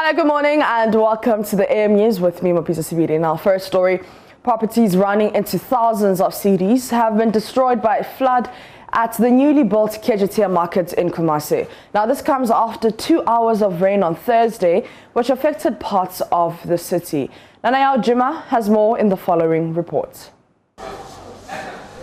Hello, good morning and welcome to the AM News with me, Mapisa Sibiri. In our first story, properties running into thousands of cedis have been destroyed by a flood at the newly built Kejetia market in Kumasi. Now, this comes after 2 hours of rain on Thursday, which affected parts of the city. Nanayao Jima has more in the following report.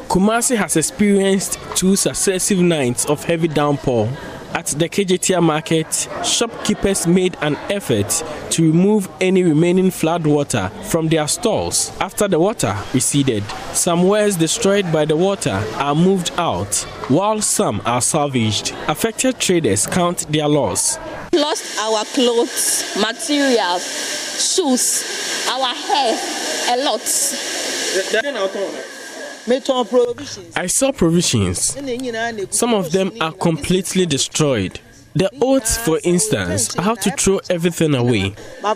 Kumasi has experienced 2 successive nights of heavy downpour. At the Kejetia market, shopkeepers made an effort to remove any remaining flood water from their stalls after the water receded. Some wares destroyed by the water are moved out, while some are salvaged. Affected traders count their loss. Lost our clothes, materials, shoes, our hair, a lot. I saw provisions. Some of them are completely destroyed. The oats, for instance, I have to throw everything away. No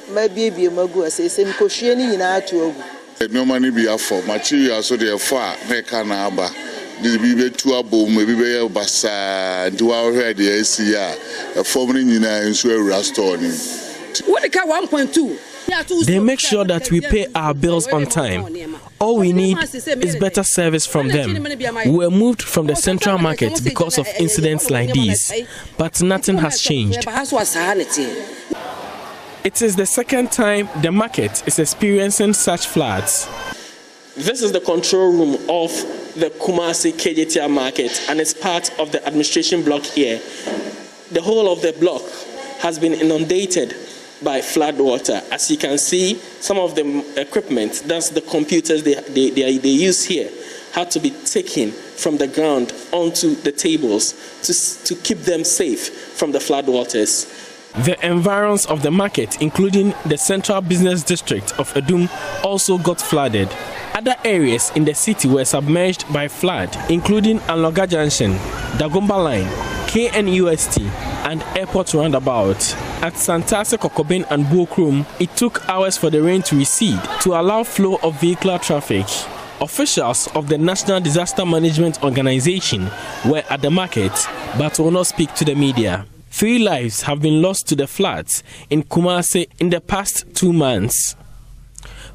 money be for materials, so therefore, make an abba. This be two abom, maybe a bassa, do our head, the ACR, a forming in a restoring. What the car 1.2? They make sure that we pay our bills on time. All we need is better service from them. We were moved from the central market because of incidents like these, but nothing has changed. It is the second time the market is experiencing such floods. This is the control room of the Kumasi Kejetia market, and it's part of the administration block here. The whole of the block has been inundated by flood water. As you can see, some of the equipment, that's the computers they use here, had to be taken from the ground onto the tables to keep them safe from the flood waters. The environs of the market, including the central business district of Edum, also got flooded. Other areas in the city were submerged by flood, including Anloga Junction, Dagomba Line, KNUST, and Airport Roundabout. At Santase, Kokobin and Bokrum, it took hours for the rain to recede to allow flow of vehicular traffic. Officials of the National Disaster Management Organization were at the market but will not speak to the media. 3 lives have been lost to the floods in Kumasi in the past 2 months.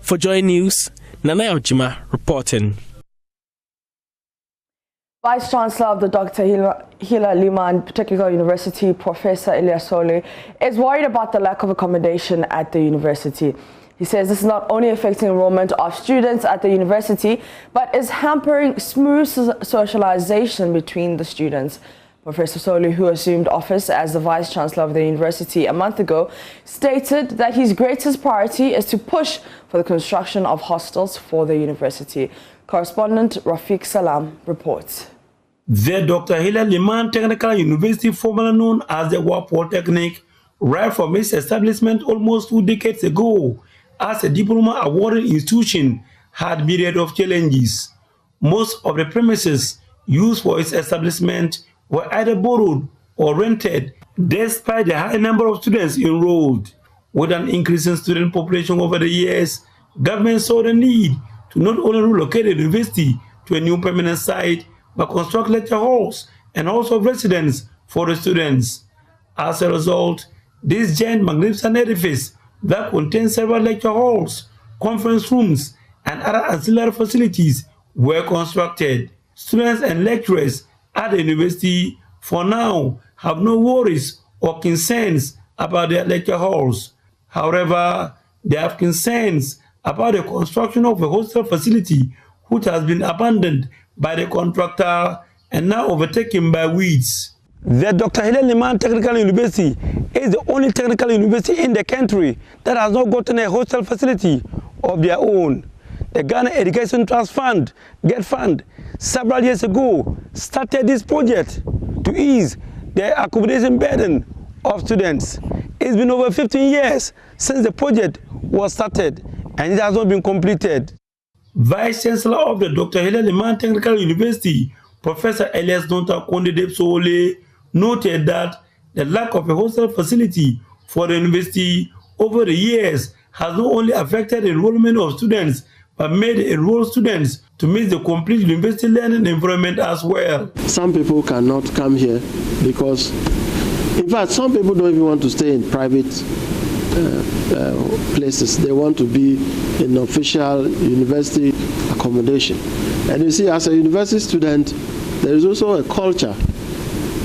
For JoyNews, Nanayao Jima reporting. Vice Chancellor of the Dr. Hila Liman Technical University, Professor Eliasole, is worried about the lack of accommodation at the university. He says this is not only affecting enrollment of students at the university, but is hampering smooth socialization between the students. Professor Soli, who assumed office as the Vice Chancellor of the university a month ago, stated that his greatest priority is to push for the construction of hostels for the university. Correspondent Rafiq Salam reports. The Dr. Hila Liman Technical University, formerly known as the War Polytechnic, right from its establishment almost 2 decades ago as a diploma-awarding institution, had myriad of challenges. Most of the premises used for its establishment were either borrowed or rented, despite the high number of students enrolled. With an increasing student population over the years, government saw the need to not only relocate the university to a new permanent site, but construct lecture halls and halls of residence for the students. As a result, this giant magnificent edifice that contains several lecture halls, conference rooms, and other ancillary facilities were constructed. Students and lecturers at the university for now have no worries or concerns about their lecture halls. However, they have concerns about the construction of a hostel facility which has been abandoned by the contractor and now overtaken by weeds. The Dr. Hila Liman Technical University is the only technical university in the country that has not gotten a hostel facility of their own. The Ghana Education Trust Fund, GET Fund, several years ago started this project to ease the accommodation burden of students. It's been over 15 years since the project was started, and it has not been completed. Vice Chancellor of the Dr. Hila Liman Technical University, Professor Elias Nonta Kondedep Sole, noted that the lack of a hostel facility for the university over the years has not only affected the enrollment of students, but made enrolled students to miss the complete university learning environment as well. Some people cannot come here because, in fact, some people don't even want to stay in private places. They want to be in official university accommodation. And you see, as a university student, there is also a culture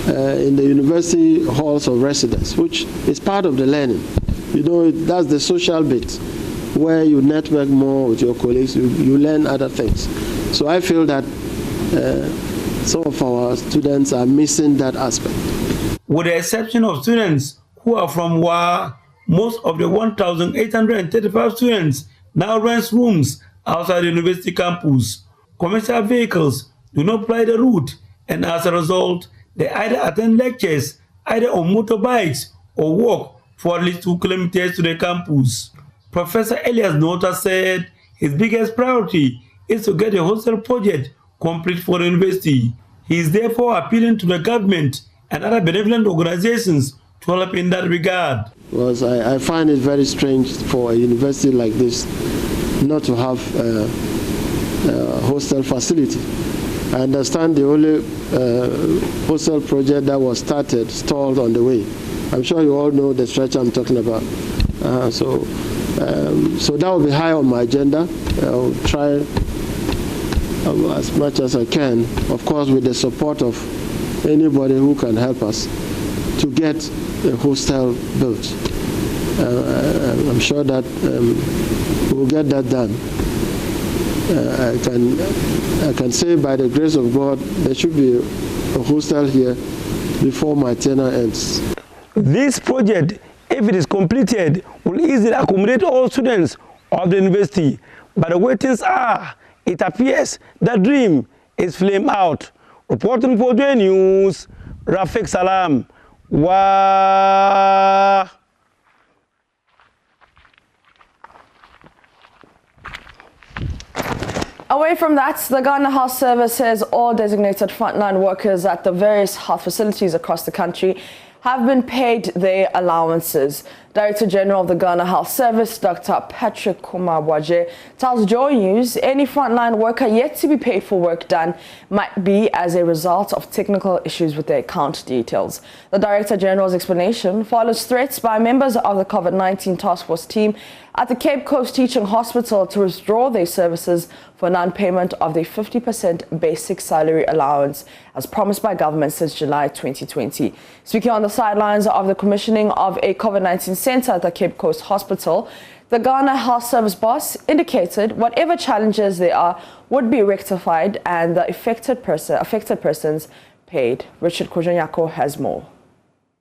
in the university halls of residence, which is part of the learning. You know, that's the social bit, where you network more with your colleagues, you learn other things. So I feel that some of our students are missing that aspect. With the exception of students who are from WA, most of the 1,835 students now rent rooms outside the university campus. Commercial vehicles do not ply the route, and as a result, they either attend lectures either on motorbikes or walk for at least 2 kilometers to the campus. Professor Elias Nota said his biggest priority is to get the hostel project complete for the university. He is therefore appealing to the government and other benevolent organizations to help in that regard. Because I find it very strange for a university like this not to have a hostel facility. I understand the only hostel project that was started stalled on the way. I'm sure you all know the stretch I'm talking about. So that will be high on my agenda. I'll try as much as I can, of course with the support of anybody who can help us to get a hostel built. I'm sure that we'll get that done. I can say by the grace of God there should be a hostel here before my tenure ends. This project, if it is completed, will easily accommodate all students of the university. But the way things are, it appears the dream is flamed out. Reporting for JoyNews, Rafiq Salam. Wow. Away from that, the Ghana Health Service says all designated frontline workers at the various health facilities across the country have been paid their allowances. Director General of the Ghana Health Service, Dr. Patrick Kumar-Waje, tells JoyNews any frontline worker yet to be paid for work done might be as a result of technical issues with their account details. The Director General's explanation follows threats by members of the COVID-19 task force team at the Cape Coast Teaching Hospital to withdraw their services for non-payment of their 50% basic salary allowance as promised by government since July 2020. Speaking on the sidelines of the commissioning of a COVID-19 center at the Cape Coast Hospital, the Ghana Health Service boss indicated whatever challenges there are would be rectified and the affected persons paid. Richard Kojanyako has more.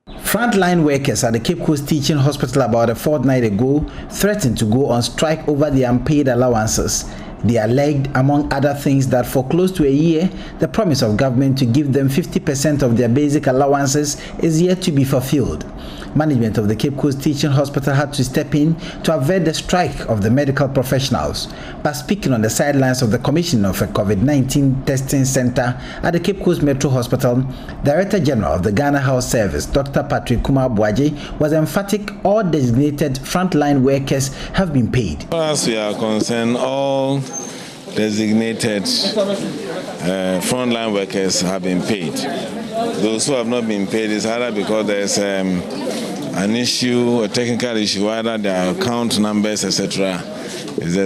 Frontline workers at the Cape Coast Teaching Hospital about a fortnight ago threatened to go on strike over the unpaid allowances. They alleged, among other things, that for close to a year, the promise of government to give them 50% of their basic allowances is yet to be fulfilled. Management of the Cape Coast Teaching Hospital had to step in to avert the strike of the medical professionals. But speaking on the sidelines of the commission of a COVID-19 testing center at the Cape Coast Metro Hospital, Director General of the Ghana Health Service, Dr. Patrick Kumar-Buaje, was emphatic all designated frontline workers have been paid. As we are concerned, all designated frontline workers have been paid. Those who have not been paid is either because there's an issue, a technical issue, either their account numbers, etc.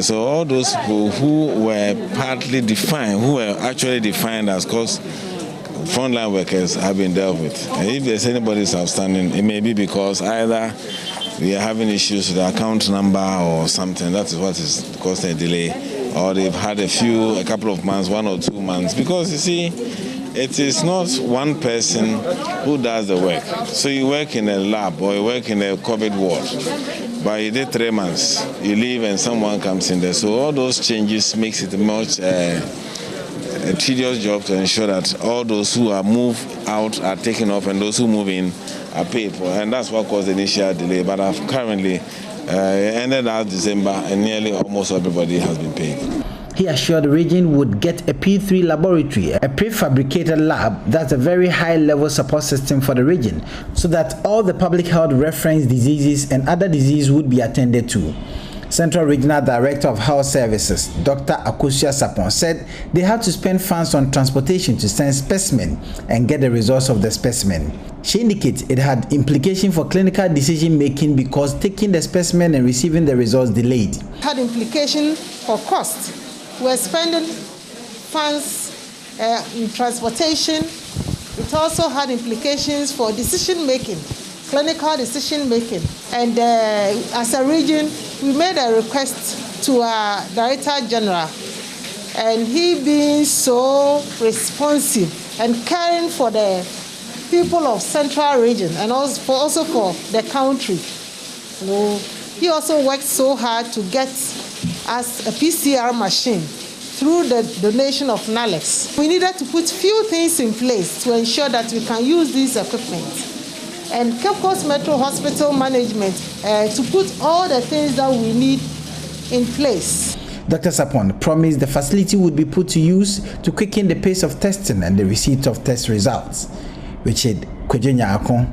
So all those people who were partly defined, who were actually defined as frontline workers have been dealt with. And if there's anybody who's outstanding, it may be because either we are having issues with the account number or something. That is what is causing a delay. Or they've had a couple of months, 1 or 2 months. Because you see, it is not one person who does the work. So you work in a lab or you work in a COVID ward, but you did 3 months, you leave and someone comes in there. So all those changes makes it much a tedious job to ensure that all those who are moved out are taken off and those who move in are paid for. And that's what caused the initial delay. But I've currently ended last December and nearly almost everybody has been paid. He assured the region would get a P3 laboratory, a prefabricated lab that's a very high-level support system for the region, so that all the public health reference diseases and other diseases would be attended to. Central Regional Director of Health Services, Dr. Akosua Sapon, said they had to spend funds on transportation to send specimen and get the results of the specimen. She indicates it had implication for clinical decision-making because taking the specimen and receiving the results delayed. It had implication for cost. We're spending funds in transportation. It also had implications for decision-making, clinical decision-making. And as a region, we made a request to our Director General, and he being so responsive and caring for the people of Central Region and also for the country. He also worked so hard to get us a PCR machine through the donation of NALEX. We needed to put few things in place to ensure that we can use these equipment. And Cape Coast Metro Hospital Management to put all the things that we need in place. Dr. Sapon promised the facility would be put to use to quicken the pace of testing and the receipt of test results. Richard Kwejenyakon,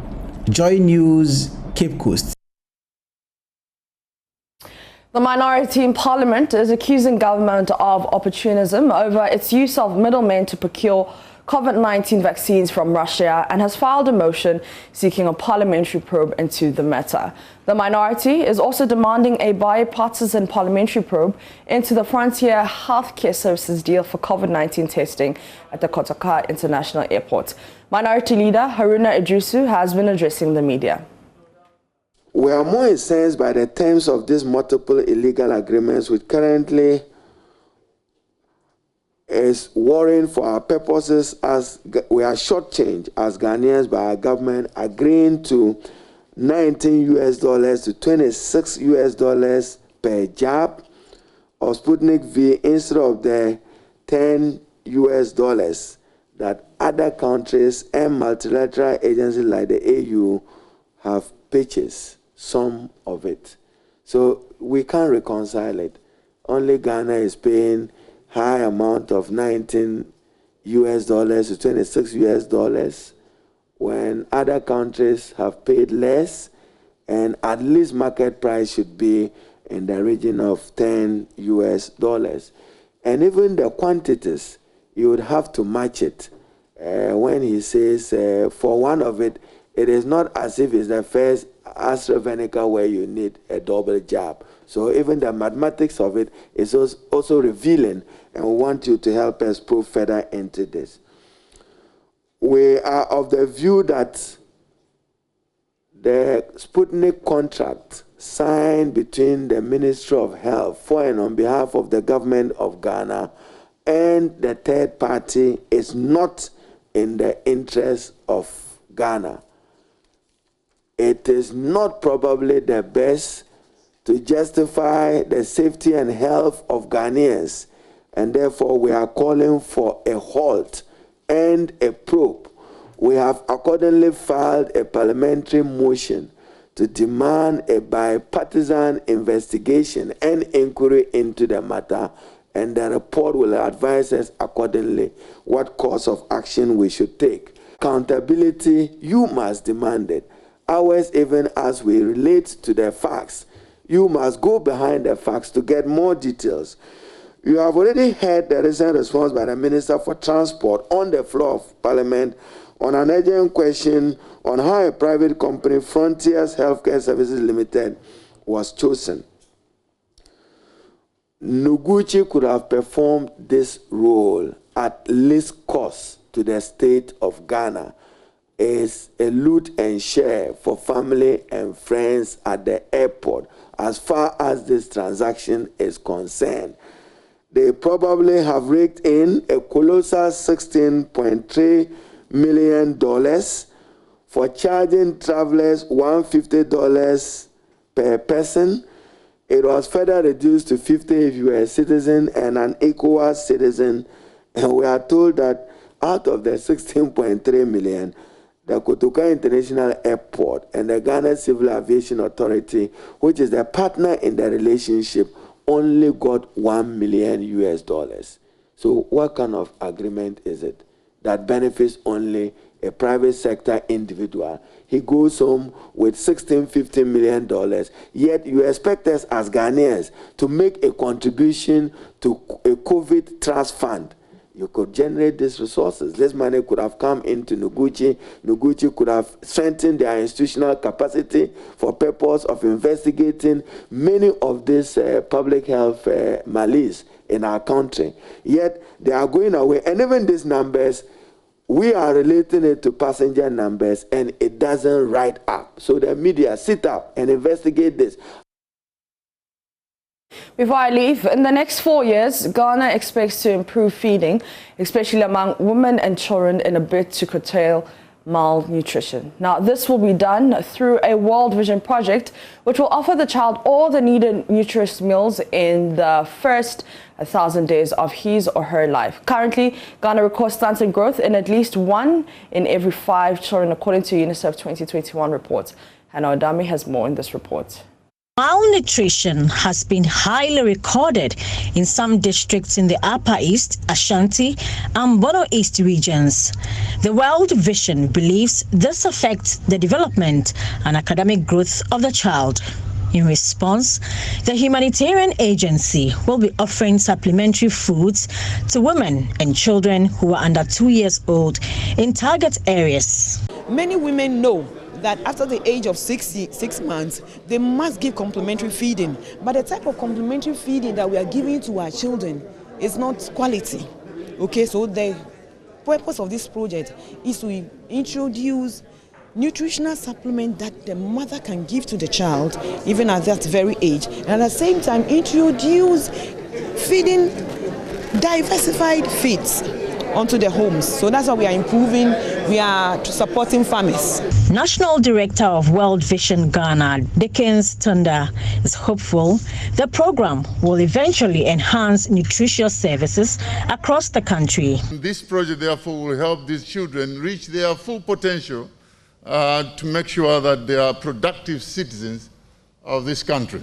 Joy News, Cape Coast. The minority in Parliament is accusing government of opportunism over its use of middlemen to procure COVID-19 vaccines from Russia and has filed a motion seeking a parliamentary probe into the matter. The minority is also demanding a bipartisan parliamentary probe into the Frontier Healthcare Services deal for COVID-19 testing at the Kotoko International Airport. Minority leader Haruna Idrisu has been addressing the media. We are more incensed by the terms of these multiple illegal agreements, which currently is worrying for our purposes, as we are shortchanged as Ghanaians by our government agreeing to $19 to $26 per jab of Sputnik V instead of the $10 that other countries and multilateral agencies like the AU have purchased some of it. So we can't reconcile it. Only Ghana is paying high amount of $19 to $26 when other countries have paid less, and at least market price should be in the region of $10. And even the quantities, you would have to match it. When he says for one of it, it is not as if it's the first AstraZeneca where you need a double jab. So even the mathematics of it is also revealing, and we want you to help us probe further into this. We are of the view that the Sputnik contract signed between the Ministry of Health for and on behalf of the government of Ghana and the third party is not in the interest of Ghana. It is not probably the best to justify the safety and health of Ghanaians, and therefore we are calling for a halt and a probe. We have accordingly filed a parliamentary motion to demand a bipartisan investigation and inquiry into the matter, and the report will advise us accordingly what course of action we should take. Accountability, you must demand it. Ours, even as we relate to the facts, you must go behind the facts to get more details. You have already heard the recent response by the Minister for Transport on the floor of Parliament on an urgent question on how a private company, Frontiers Healthcare Services Limited, was chosen. Noguchi could have performed this role at least cost to the state of Ghana. Is a loot and share for family and friends at the airport as far as this transaction is concerned. They probably have raked in a colossal $16.3 million for charging travelers $150 per person. It was further reduced to 50 if you are a citizen and an ECOWAS citizen. And we are told that out of the $16.3 million, the Kotoko International Airport and the Ghana Civil Aviation Authority, which is the partner in the relationship, only got $1 million. So what kind of agreement is it that benefits only a private sector individual. He goes home with $16-15 million, yet you expect us as Ghanaians to make a contribution to a COVID trust fund. You could generate these resources. This money could have come into Noguchi. Noguchi could have strengthened their institutional capacity for purpose of investigating many of these public health malice in our country. Yet they are going away. And even these numbers, we are relating it to passenger numbers, and it doesn't write up. So the media sit up and investigate this. Before I leave, in the next 4 years, Ghana expects to improve feeding, especially among women and children, in a bid to curtail malnutrition. Now, this will be done through a World Vision project, which will offer the child all the needed nutritious meals in the first 1,000 days of his or her life. Currently, Ghana records stunted growth in at least 1 in every 5 children, according to UNICEF 2021 report. Hannah Odami has more in this report. Malnutrition has been highly recorded in some districts in the Upper East, Ashanti, and Bono East regions. The World Vision believes this affects the development and academic growth of the child. In response, the humanitarian agency will be offering supplementary foods to women and children who are under 2 years old in target areas. Many women know that after the age of 6 months, they must give complementary feeding. But the type of complementary feeding that we are giving to our children is not quality. Okay, so the purpose of this project is to introduce nutritional supplement that the mother can give to the child, even at that very age. And at the same time, introduce feeding diversified feeds onto the homes. So that's what we are improving. We are supporting farmers. National Director of World Vision Ghana, Dickens Tunda, is hopeful the program will eventually enhance nutritious services across the country. This project, therefore, will help these children reach their full potential to make sure that they are productive citizens of this country.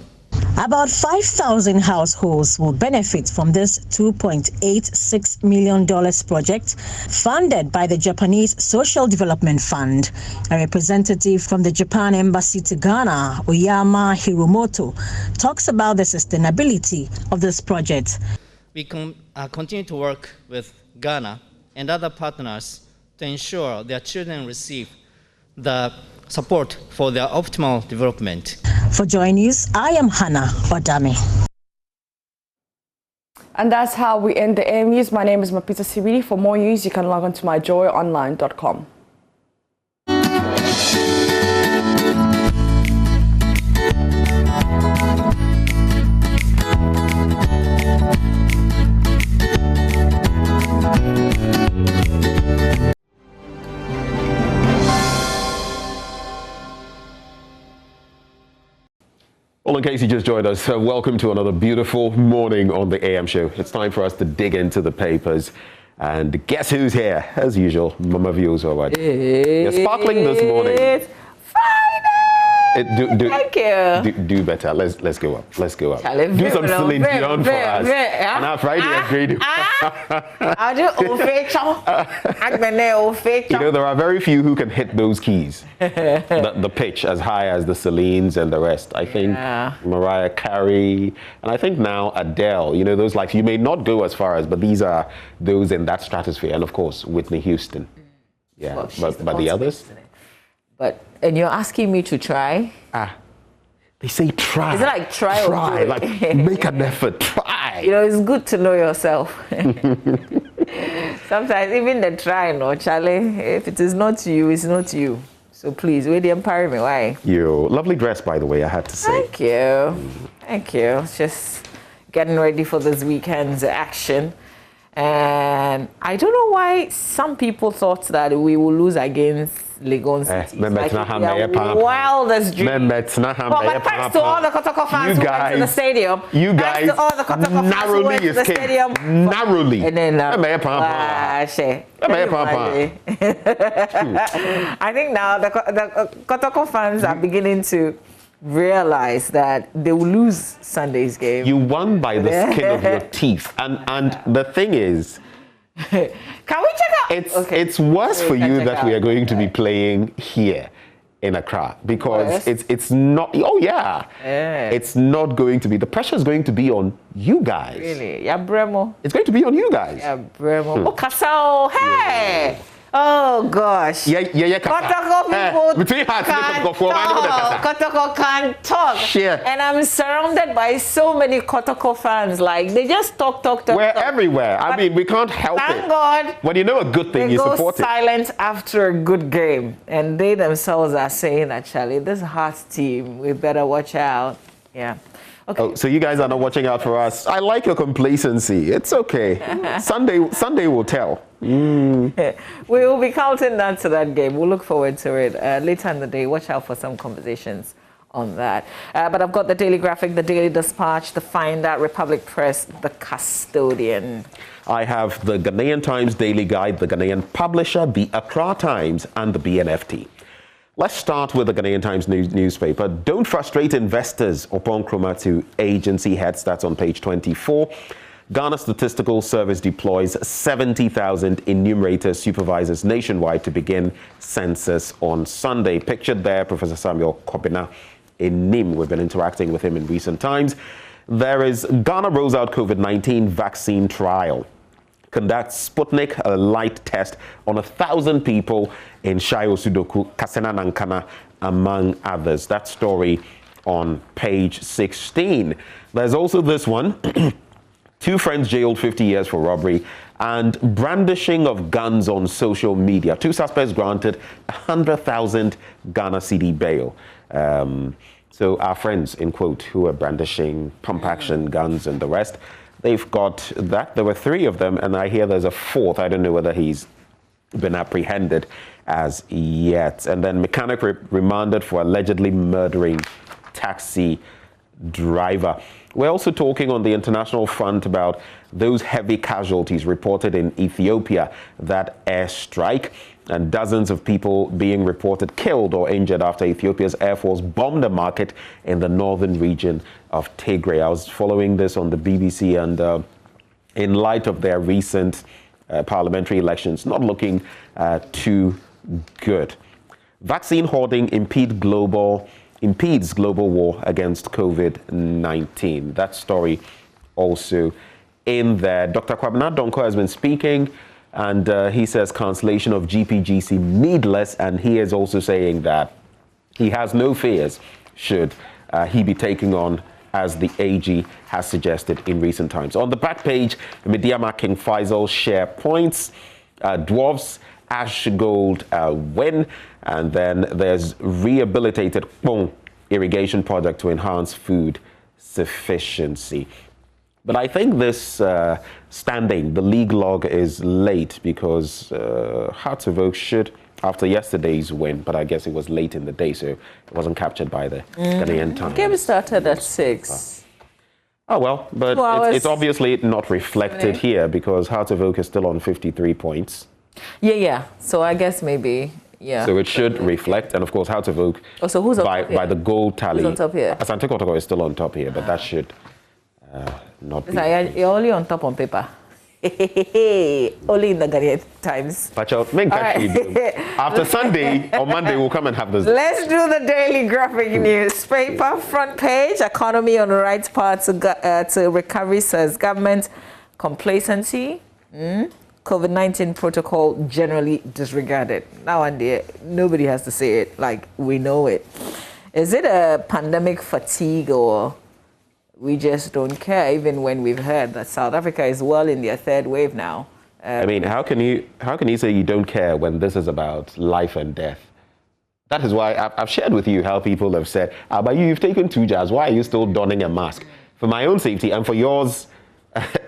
About 5,000 households will benefit from this $2.86 million project funded by the Japanese Social Development Fund. A representative from the Japan Embassy to Ghana, Oyama Hiromoto, talks about the sustainability of this project. We continue to work with Ghana and other partners to ensure their children receive the support for their optimal development. For JoyNews, I am Hannah Odami. And that's how we end the AM News. My name is Mapita Sibidi. For more news, you can log on to myjoyonline.com. Well, in case you just joined us, welcome to another beautiful morning on the AM show. It's time for us to dig into the papers. And guess who's here? As usual, Mama Views. All right. You're sparkling this morning. It's Friday! Thank you. Do better. Let's go up. Let's go up. Charlie, do some Celine Dion for us. And our Friday is great. I'll do old fake chow. You know, there are very few who can hit those keys. the pitch as high as the Celines and the rest. I think Mariah Carey, and I think now Adele. You know, those like you may not go as far as, but these are those in that stratosphere. And of course, Whitney Houston. Yeah, well, but the others. And you're asking me to try? They say try. Is it like try or do? Like make an effort, try. You know, it's good to know yourself. Sometimes even the try, no, Charlie, if it is not you, it's not you. So please, wait the empire me, why? You lovely dress, by the way, I had to say. Thank you. Thank you. Just getting ready for this weekend's action. And I don't know why some people thought that we will lose against Legon City. Like wildest dream. But thanks to all the Kotoko fans who went to the stadium. You guys to all the Kotoko narrowly fans who went to the stadium. Narrowly. And then I think now the Kotoko fans are beginning to realize that they will lose Sunday's game. You won by the skin of your teeth. And the thing is, Can we check out? It's worse for you that we are going to be playing here in Accra because it's not. Oh yeah, it's not going to be. The pressure is going to be on you guys. Really? Yeah, Bremo. It's going to be on you guys. Yeah, Bremo. Oh, Kasao, hey. Oh gosh. Yeah. Kotoko people Kotoko can't talk. Share. And I'm surrounded by so many Kotoko fans. Like they just talk. We're everywhere. I mean, we can't help it. Thank God. When you know a good thing, you support it. They go silent after a good game, and they themselves are saying, actually, this Hearts team, we better watch out. Yeah. Okay. Oh, so you guys are not watching out for us. I like your complacency. It's okay. Sunday will tell. We will be counting down to that game. We'll look forward to it later in the day. Watch out for some conversations on that. But I've got the Daily Graphic, the Daily Dispatch, the Finder, Republic Press, the Custodian. I have the Ghanaian Times Daily Guide, the Ghanaian Publisher, the Accra Times, and the BNFT. Let's start with the Ghanaian Times newspaper. Don't frustrate investors, Opon Kroma to agency heads. That's on page 24. Ghana Statistical Service deploys 70,000 enumerators, supervisors nationwide to begin census on Sunday. Pictured there, Professor Samuel Kobina in NIM. We've been interacting with him in recent times. There is Ghana rolls out COVID-19 vaccine trial. Conducts Sputnik, a light test on 1,000 people in Shayo Sudoku, Kasena Nankana, among others. That story on page 16. There's also this one. 2 friends jailed 50 years for robbery and brandishing of guns on social media. 2 suspects granted 100,000 Ghana cedi bail. So our friends, in quote, who are brandishing pump action guns and the rest, they've got that. There were 3 of them, and I hear there's a 4th. I don't know whether he's been apprehended as yet. And then mechanic remanded for allegedly murdering taxi driver. We're also talking on the international front about those heavy casualties reported in Ethiopia, that airstrike, and dozens of people being reported killed or injured after Ethiopia's Air Force bombed a market in the northern region of Tigray. I was following this on the BBC, and in light of their recent parliamentary elections, not looking too good. Vaccine hoarding impedes global war against COVID-19. That story also in there. Dr. Kwabena Donko has been speaking, and he says cancellation of GPGC needless, and he is also saying that he has no fears should he be taking on, as the AG has suggested in recent times. On the back page, Mediama King Faisal share points, dwarfs Ash Gold win, and then there's rehabilitated irrigation project to enhance food sufficiency. But I think this standing, the league log, is late because Hearts of Oak should, after yesterday's win, but I guess it was late in the day, so it wasn't captured by the Ghanaian Times. The game started at 6. Oh, well, but it's obviously not reflected here because Hearts of Oak is still on 53 points. Yeah. So I guess maybe, yeah. So it should reflect, and of course, Hearts of Oak, so who's by the goal tally. Who's on top here? Asante Kotoko is still on top here, but that should not be. You're only on top on paper. Only in the Ghanaian Times. After Sunday, on Monday, we'll come and have this. Let's do the Daily Graphic newspaper. Front page, economy on the right path to recovery, says government complacency. COVID-19 protocol generally disregarded. Now and there, nobody has to say it, like we know it. Is it a pandemic fatigue, or we just don't care, even when we've heard that South Africa is well in their 3rd wave now? I mean, how can you say you don't care when this is about life and death? That is why I've shared with you how people have said, but you've taken 2 jabs, why are you still donning a mask? For my own safety and for yours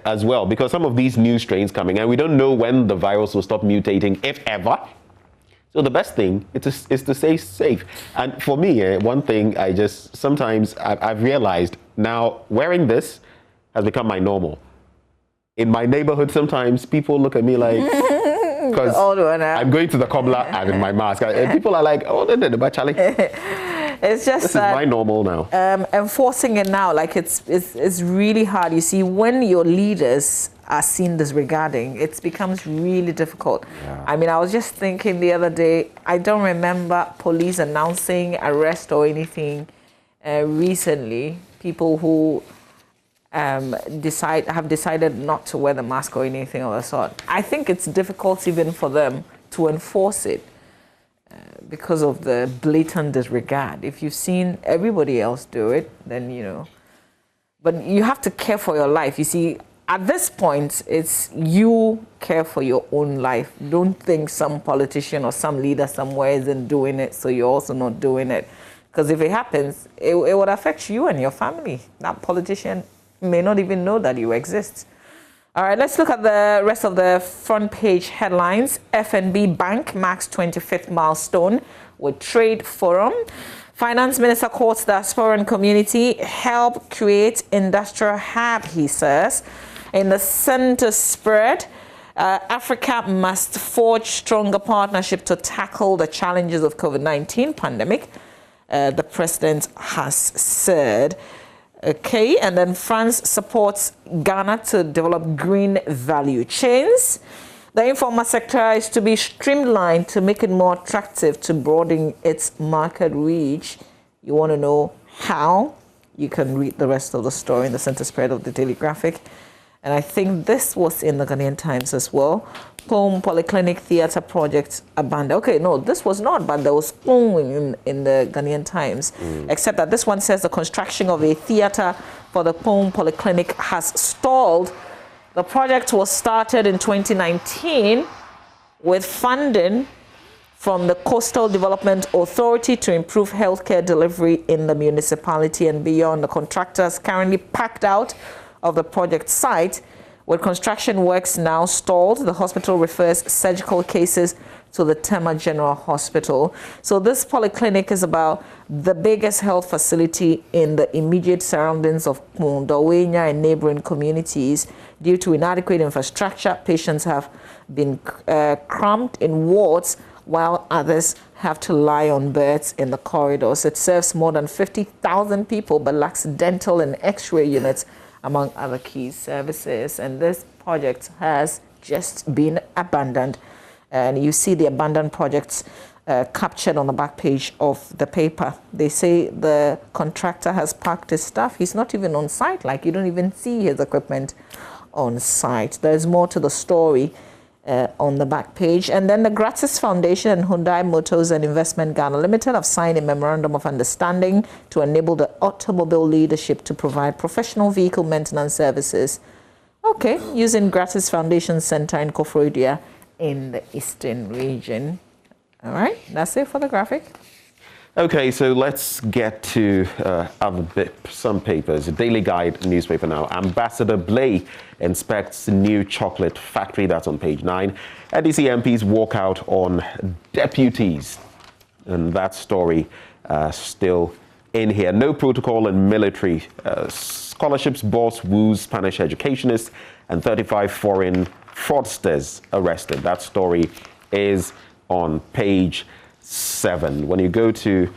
as well, because some of these new strains coming, and we don't know when the virus will stop mutating, if ever. So the best thing is to stay safe. And for me, one thing sometimes I've realized now, wearing this has become my normal. In my neighborhood, sometimes people look at me like, because I'm going to the cobbler and in my mask. People are like, oh, Charlie. It's just this is my normal now. Enforcing it now, like it's really hard. You see, when your leaders are seen disregarding, it becomes really difficult. Yeah. I mean, I was just thinking the other day, I don't remember police announcing arrest or anything recently. People who have decided not to wear the mask or anything of the sort. I think it's difficult even for them to enforce it because of the blatant disregard. If you've seen everybody else do it, then, you know. But you have to care for your life. You see, at this point, it's you care for your own life. Don't think some politician or some leader somewhere isn't doing it, so you're also not doing it. Because if it happens, it would affect you and your family. That politician may not even know that you exist. All right, let's look at the rest of the front page headlines. FNB Bank marks 25th milestone with Trade Forum. Finance Minister quotes the diasporan community help create industrial hub, he says. In the center spread, Africa must forge stronger partnership to tackle the challenges of COVID-19 pandemic, the president has said. Okay, and then France supports Ghana to develop green value chains. The informal sector is to be streamlined to make it more attractive to broaden its market reach. You want to know how? You can read the rest of the story in the center spread of the Daily Graphic. And I think this was in the Ghanaian Times as well. Home Polyclinic Theatre Project abandoned. Okay, no, this was not, but there was in the Ghanaian Times. Except that this one says the construction of a theatre for the Home Polyclinic has stalled. The project was started in 2019 with funding from the Coastal Development Authority to improve healthcare delivery in the municipality and beyond. The contractors currently packed out of the project site. With construction works now stalled, the hospital refers surgical cases to the Tema General Hospital. So this polyclinic is about the biggest health facility in the immediate surroundings of Dawenya and neighboring communities. Due to inadequate infrastructure, patients have been cramped in wards while others have to lie on beds in the corridors. It serves more than 50,000 people but lacks dental and x-ray units, among other key services. And this project has just been abandoned. And you see the abandoned projects captured on the back page of the paper. They say the contractor has packed his stuff. He's not even on site, like you don't even see his equipment on site. There's more to the story on the back page. And then the Gratis Foundation and Hyundai Motors and Investment Ghana Limited have signed a memorandum of understanding to enable the automobile leadership to provide professional vehicle maintenance services. Okay, using Gratis Foundation Center in Koforidua in the Eastern region. All right, that's it for the graphic. Okay, so let's get to some papers. Daily Guide newspaper now. Ambassador Blay inspects new chocolate factory. That's on page 9. NDC MPs walk out on deputies. And that story still in here. No protocol in military. Scholarships boss woos Spanish educationists and 35 foreign fraudsters arrested. That story is on page 7. When you go to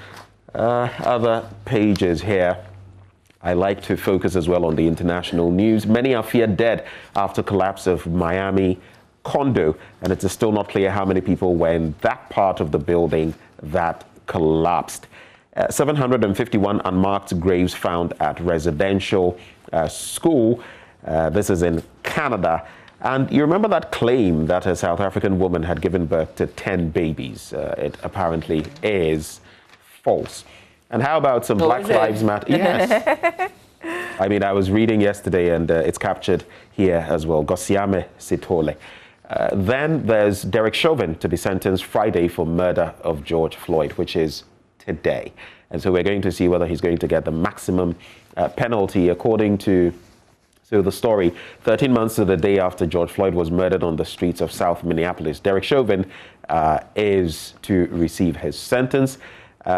other pages here, I like to focus as well on the international news. Many are feared dead after collapse of Miami condo, and it is still not clear how many people were in that part of the building that collapsed. 751 unmarked graves found at residential school. This is in Canada. And you remember that claim that a South African woman had given birth to 10 babies? It apparently is false. And how about some Black Lives Matter? Yes. I mean, I was reading yesterday, and it's captured here as well. Gosiame Sitole. Then there's Derek Chauvin to be sentenced Friday for murder of George Floyd, which is today. And so we're going to see whether he's going to get the maximum penalty according to the story. 13 months to the day after George Floyd was murdered on the streets of South Minneapolis, Derek Chauvin is to receive his sentence.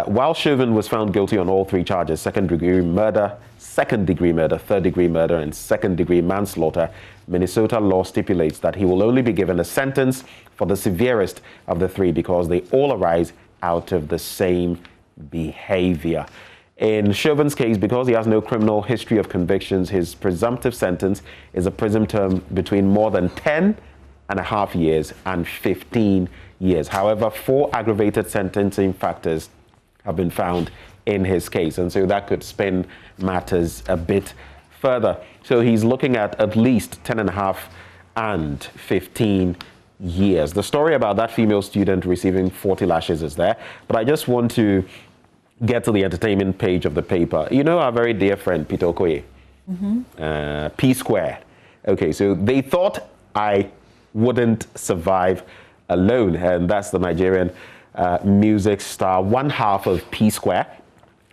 While Chauvin was found guilty on all 3 charges, second-degree murder, third-degree murder, and second-degree manslaughter, Minnesota law stipulates that he will only be given a sentence for the severest of the 3 because they all arise out of the same behavior. In Chauvin's case, because he has no criminal history of convictions, his presumptive sentence is a prison term between more than 10.5 years and 15 years. However, 4 aggravated sentencing factors have been found in his case, and so that could spin matters a bit further. So he's looking at least 10.5 and 15 years. The story about that female student receiving 40 lashes is there, but I just want to get to the entertainment page of the paper. You know our very dear friend Kotoko, P Squared. Okay, so they thought I wouldn't survive alone, and that's the Nigerian music star, one half of P Square.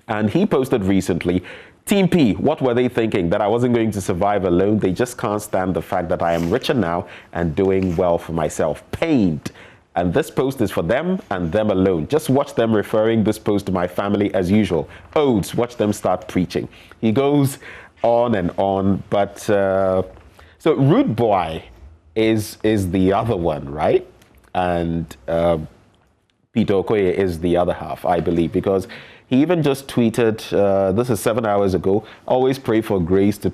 And he posted recently, Team P, what were they thinking? That I wasn't going to survive alone? They just can't stand the fact that I am richer now and doing well for myself. Pained. And this post is for them and them alone. Just watch them referring this post to my family as usual. Odes, watch them start preaching. He goes on and on, but so Rude Boy is the other one, right? And Peter Okoye is the other half, I believe, because he even just tweeted, this is 7 hours ago, always pray for grace to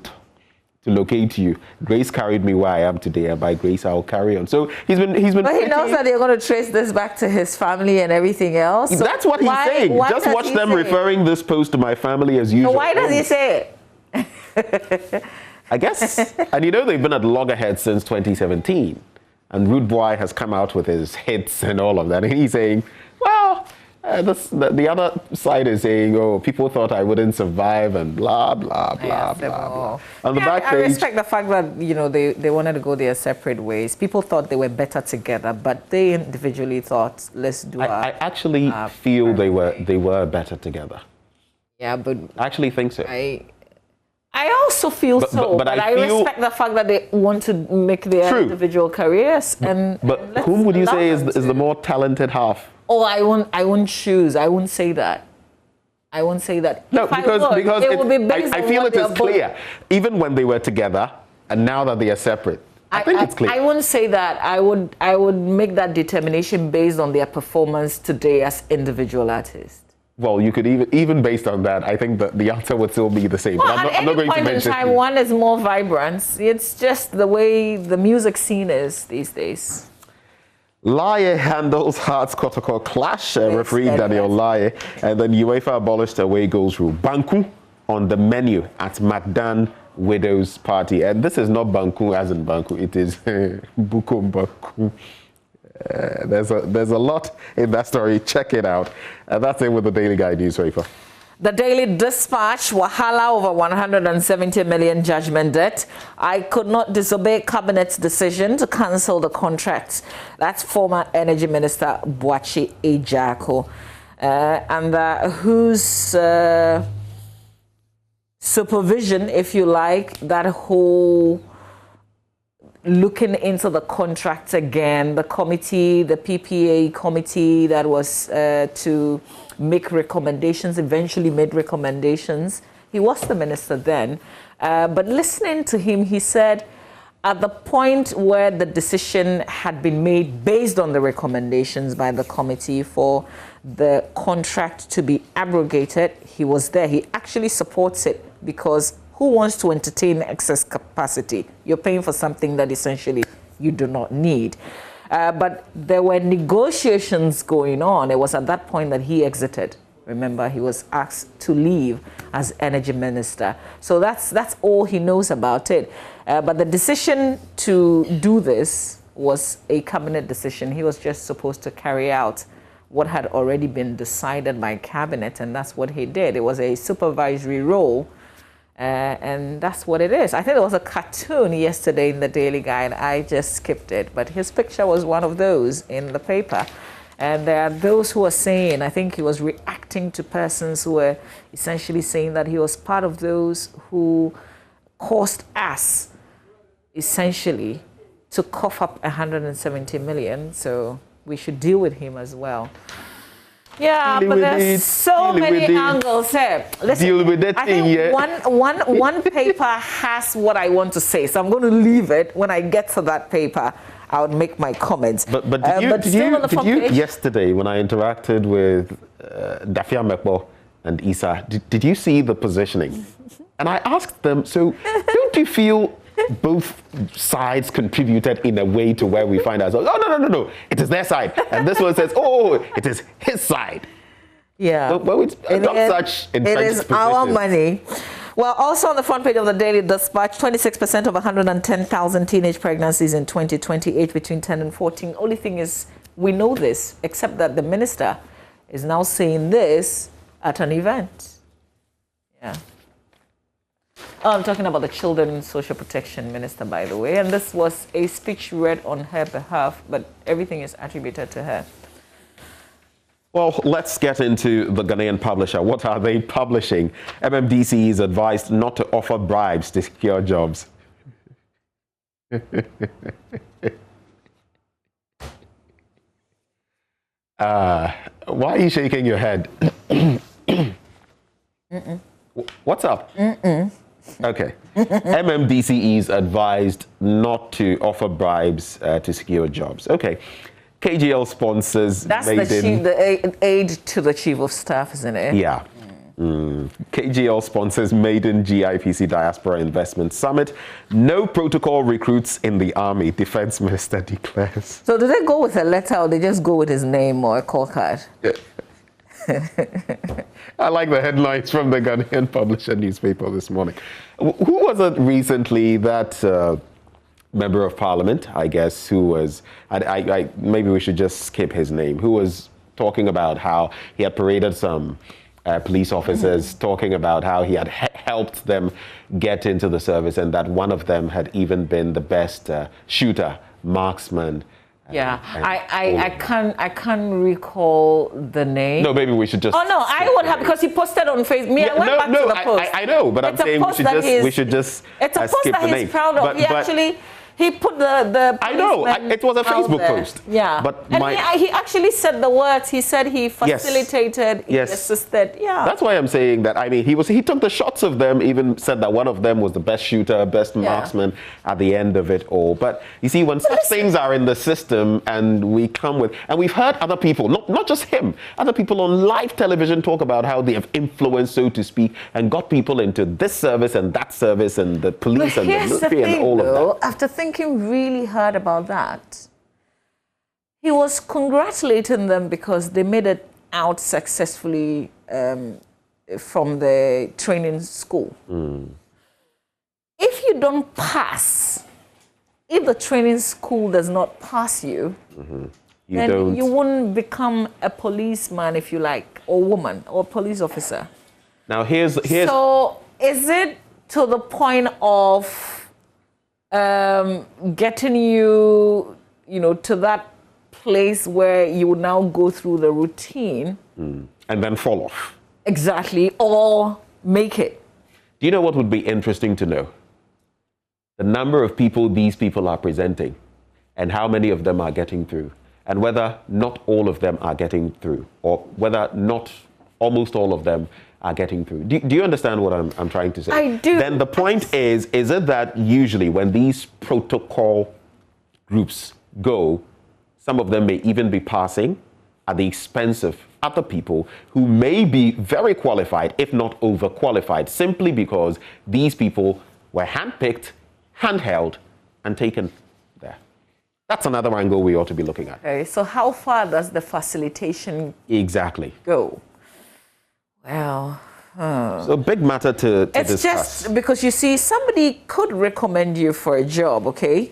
locate you. Grace carried me where I am today, and by grace I'll carry on. So he's been. But he knows that they're going to trace this back to his family and everything else. So that's what he's saying. Just watch them referring this post to my family as usual. So why does he say it? I guess, and you know they've been at loggerheads since 2017, and Rude Boy has come out with his hits and all of that, and he's saying, well. The other side is saying, oh, people thought I wouldn't survive and blah, blah, blah, blah. On the back page, I respect the fact that, you know, they wanted to go their separate ways. People thought they were better together, but they individually thought, let's do I actually feel they were better together. Yeah, but I actually think so. I also feel but I respect the fact that they want to make their individual careers. But whom would you say is the more talented half? Oh, I won't choose. I won't say that. I won't say that. No, because it would be based I on feel what it is clear. Even when they were together, and now that they are separate, I think it's clear. I wouldn't say that. I would make that determination based on their performance today as individual artists. Well, you could even based on that, I think that the answer would still be the same. Well, I'm not going to mention. Time, one is more vibrant. It's just the way the music scene is these days. Laye handles Hearts Kotoko clash, referee Daniel Laye, and then UEFA abolished away goals rule. Banku on the menu at Macdan Widows Party. And this is not Banku as in Banku, it is Bukum Banku. There's a lot in that story. Check it out. That's it with the Daily Guide newspaper. The Daily Dispatch, wahala over 170 million judgment debt. I could not disobey Cabinet's decision to cancel the contracts. That's former Energy Minister Boachi Ejako. And whose supervision, if you like, that whole looking into the contracts again, the committee, the PPA committee that was to make recommendations, eventually made recommendations. He was the minister then. But listening to him, he said at the point where the decision had been made based on the recommendations by the committee for the contract to be abrogated, he was there. He actually supports it because who wants to entertain excess capacity? You're paying for something that essentially you do not need. But there were negotiations going on. It was at that point that he exited. Remember, he was asked to leave as energy minister. So that's all he knows about it. But the decision to do this was a cabinet decision. He was just supposed to carry out what had already been decided by cabinet, and that's what he did. It was a supervisory role. And that's what it is. I think there was a cartoon yesterday in the Daily Guide. I just skipped it, but his picture was one of those in the paper. And there are those who are saying, I think he was reacting to persons who were essentially saying that he was part of those who caused us, essentially, to cough up 170 million. So we should deal with him as well. Yeah, but there's so many angles here. Listen, I think one paper has what I want to say, so I'm going to leave it. When I get to that paper, I would make my comments. But did you yesterday when I interacted with Dafia Mekbo and Issa, did you see the positioning? And I asked them, so don't you feel both sides contributed in a way to where we find ourselves? Oh, no, it is their side. And this one says, oh, it is his side. Yeah. Well, it's not such it is our money. Well, also on the front page of the Daily Dispatch, 26% of 110,000 teenage pregnancies in 2028 between 10 and 14. Only thing is, we know this, except that the minister is now saying this at an event. Yeah. Oh, I'm talking about the Children's Social Protection Minister, by the way. And this was a speech read on her behalf, but everything is attributed to her. Well, let's get into the Ghanaian publisher. What are they publishing? MMDC is advised not to offer bribes to secure jobs. Why are you shaking your head? What's up? Okay. MMDC is advised not to offer bribes to secure jobs. Okay. KGL sponsors... That's the aid to the Chief of Staff, isn't it? Yeah. KGL sponsors maiden GIPC Diaspora Investment Summit. No protocol recruits in the Army, Defense Minister declares. So do they go with a letter or they just go with his name or a call card? I like the headlines from the Ghanaian Publisher newspaper this morning. Who was it recently that... Member of Parliament, I guess, who was, maybe we should just skip his name, who was talking about how he had paraded some police officers, talking about how he had helped them get into the service and that one of them had even been the best shooter, marksman. Yeah, I can't recall the name. No, maybe we should just... Oh, no, I would have, because he posted on Facebook. I went back to the post. I know, but I'm saying we should just it's a post skip that the name. He's proud of. He put the I know, it was a Facebook post. Yeah. But he actually said the words. He said he facilitated, he assisted. Yeah. That's why I'm saying that. I mean, he took the shots of them, even said that one of them was the best shooter, best marksman at the end of it all. But you see, when such things are in the system and we come with, and we've heard other people, not just him, other people on live television talk about how they have influenced, so to speak, and got people into this service and that service and the police and the military and all of that. After thinking really hard about that, he was congratulating them because they made it out successfully from the training school. If you don't pass, if the training school does not pass you, then you wouldn't become a policeman, if you like, or woman, or police officer. Now here's So is it to the point of getting you, to that place where you would now go through the routine. And then fall off. Exactly, or make it. Do you know what would be interesting to know? The number of people these people are presenting and how many of them are getting through, and whether not all of them are getting through, or whether not almost all of them are getting through. Do you understand what I'm trying to say? I do. Then the point is it that usually when these protocol groups go, some of them may even be passing at the expense of other people who may be very qualified, if not overqualified, simply because these people were handpicked, handheld, and taken there. That's another angle we ought to be looking at. Okay, so how far does the facilitation go? Well, so big matter to discuss. It's just because, you see, somebody could recommend you for a job, okay?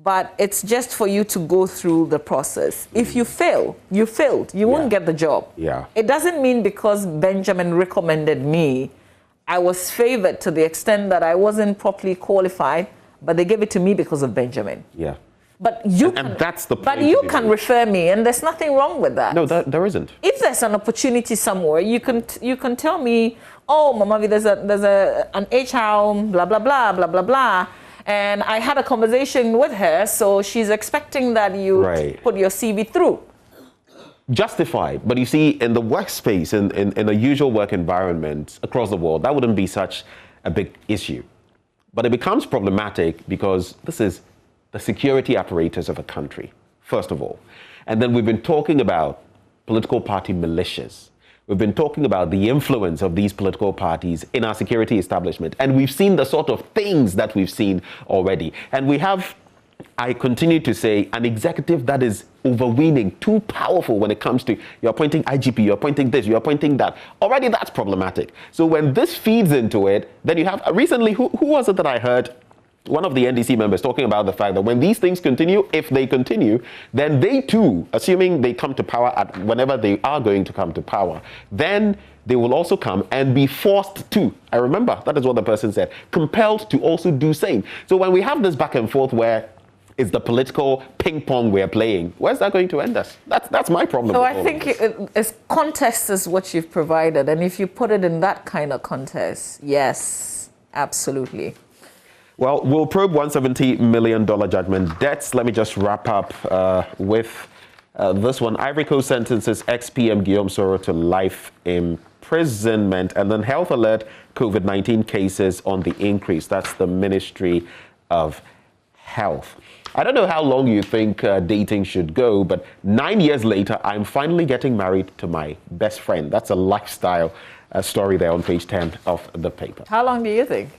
But it's just for you to go through the process. If you fail, you failed. You won't get the job. Yeah. It doesn't mean because Benjamin recommended me, I was favored to the extent that I wasn't properly qualified, but they gave it to me because of Benjamin. Yeah. But you and that's the point. But you can refer me, and there's nothing wrong with that. No, there isn't. If there's an opportunity somewhere, you can tell me, oh, Mamavi, there's an HR, blah blah blah blah blah blah, and I had a conversation with her, so she's expecting that you put your CV through. Justified, but you see, in the workspace, in a usual work environment across the world, that wouldn't be such a big issue. But it becomes problematic because this is the security apparatus of a country, first of all. And then we've been talking about political party militias. we've been talking about the influence of these political parties in our security establishment. And we've seen the sort of things that we've seen already. And we have, I continue to say, an executive that is overweening, too powerful when it comes to you're appointing IGP, you're appointing this, you're appointing that. Already that's problematic. So when this feeds into it, then you have, recently, who was it that I heard? One of the NDC members talking about the fact that when these things continue, if they continue, then they too, assuming they come to power at whenever they are going to come to power, then they will also come and be forced to, I remember, that is what the person said, compelled to also do same. So when we have this back and forth where it's the political ping pong we're playing, where's that going to end us? That's my problem. So I think it's context is what you've provided. And if you put it in that kind of context, yes, absolutely. Well, we'll probe $170 million judgment debts. Let me just wrap up with this one. Ivory Coast sentences ex-PM Guillaume Soro to life imprisonment. And then health alert, COVID-19 cases on the increase. That's the Ministry of Health. I don't know how long you think dating should go, but 9 years later, I'm finally getting married to my best friend. That's a lifestyle story there on page 10 of the paper. How long do you think?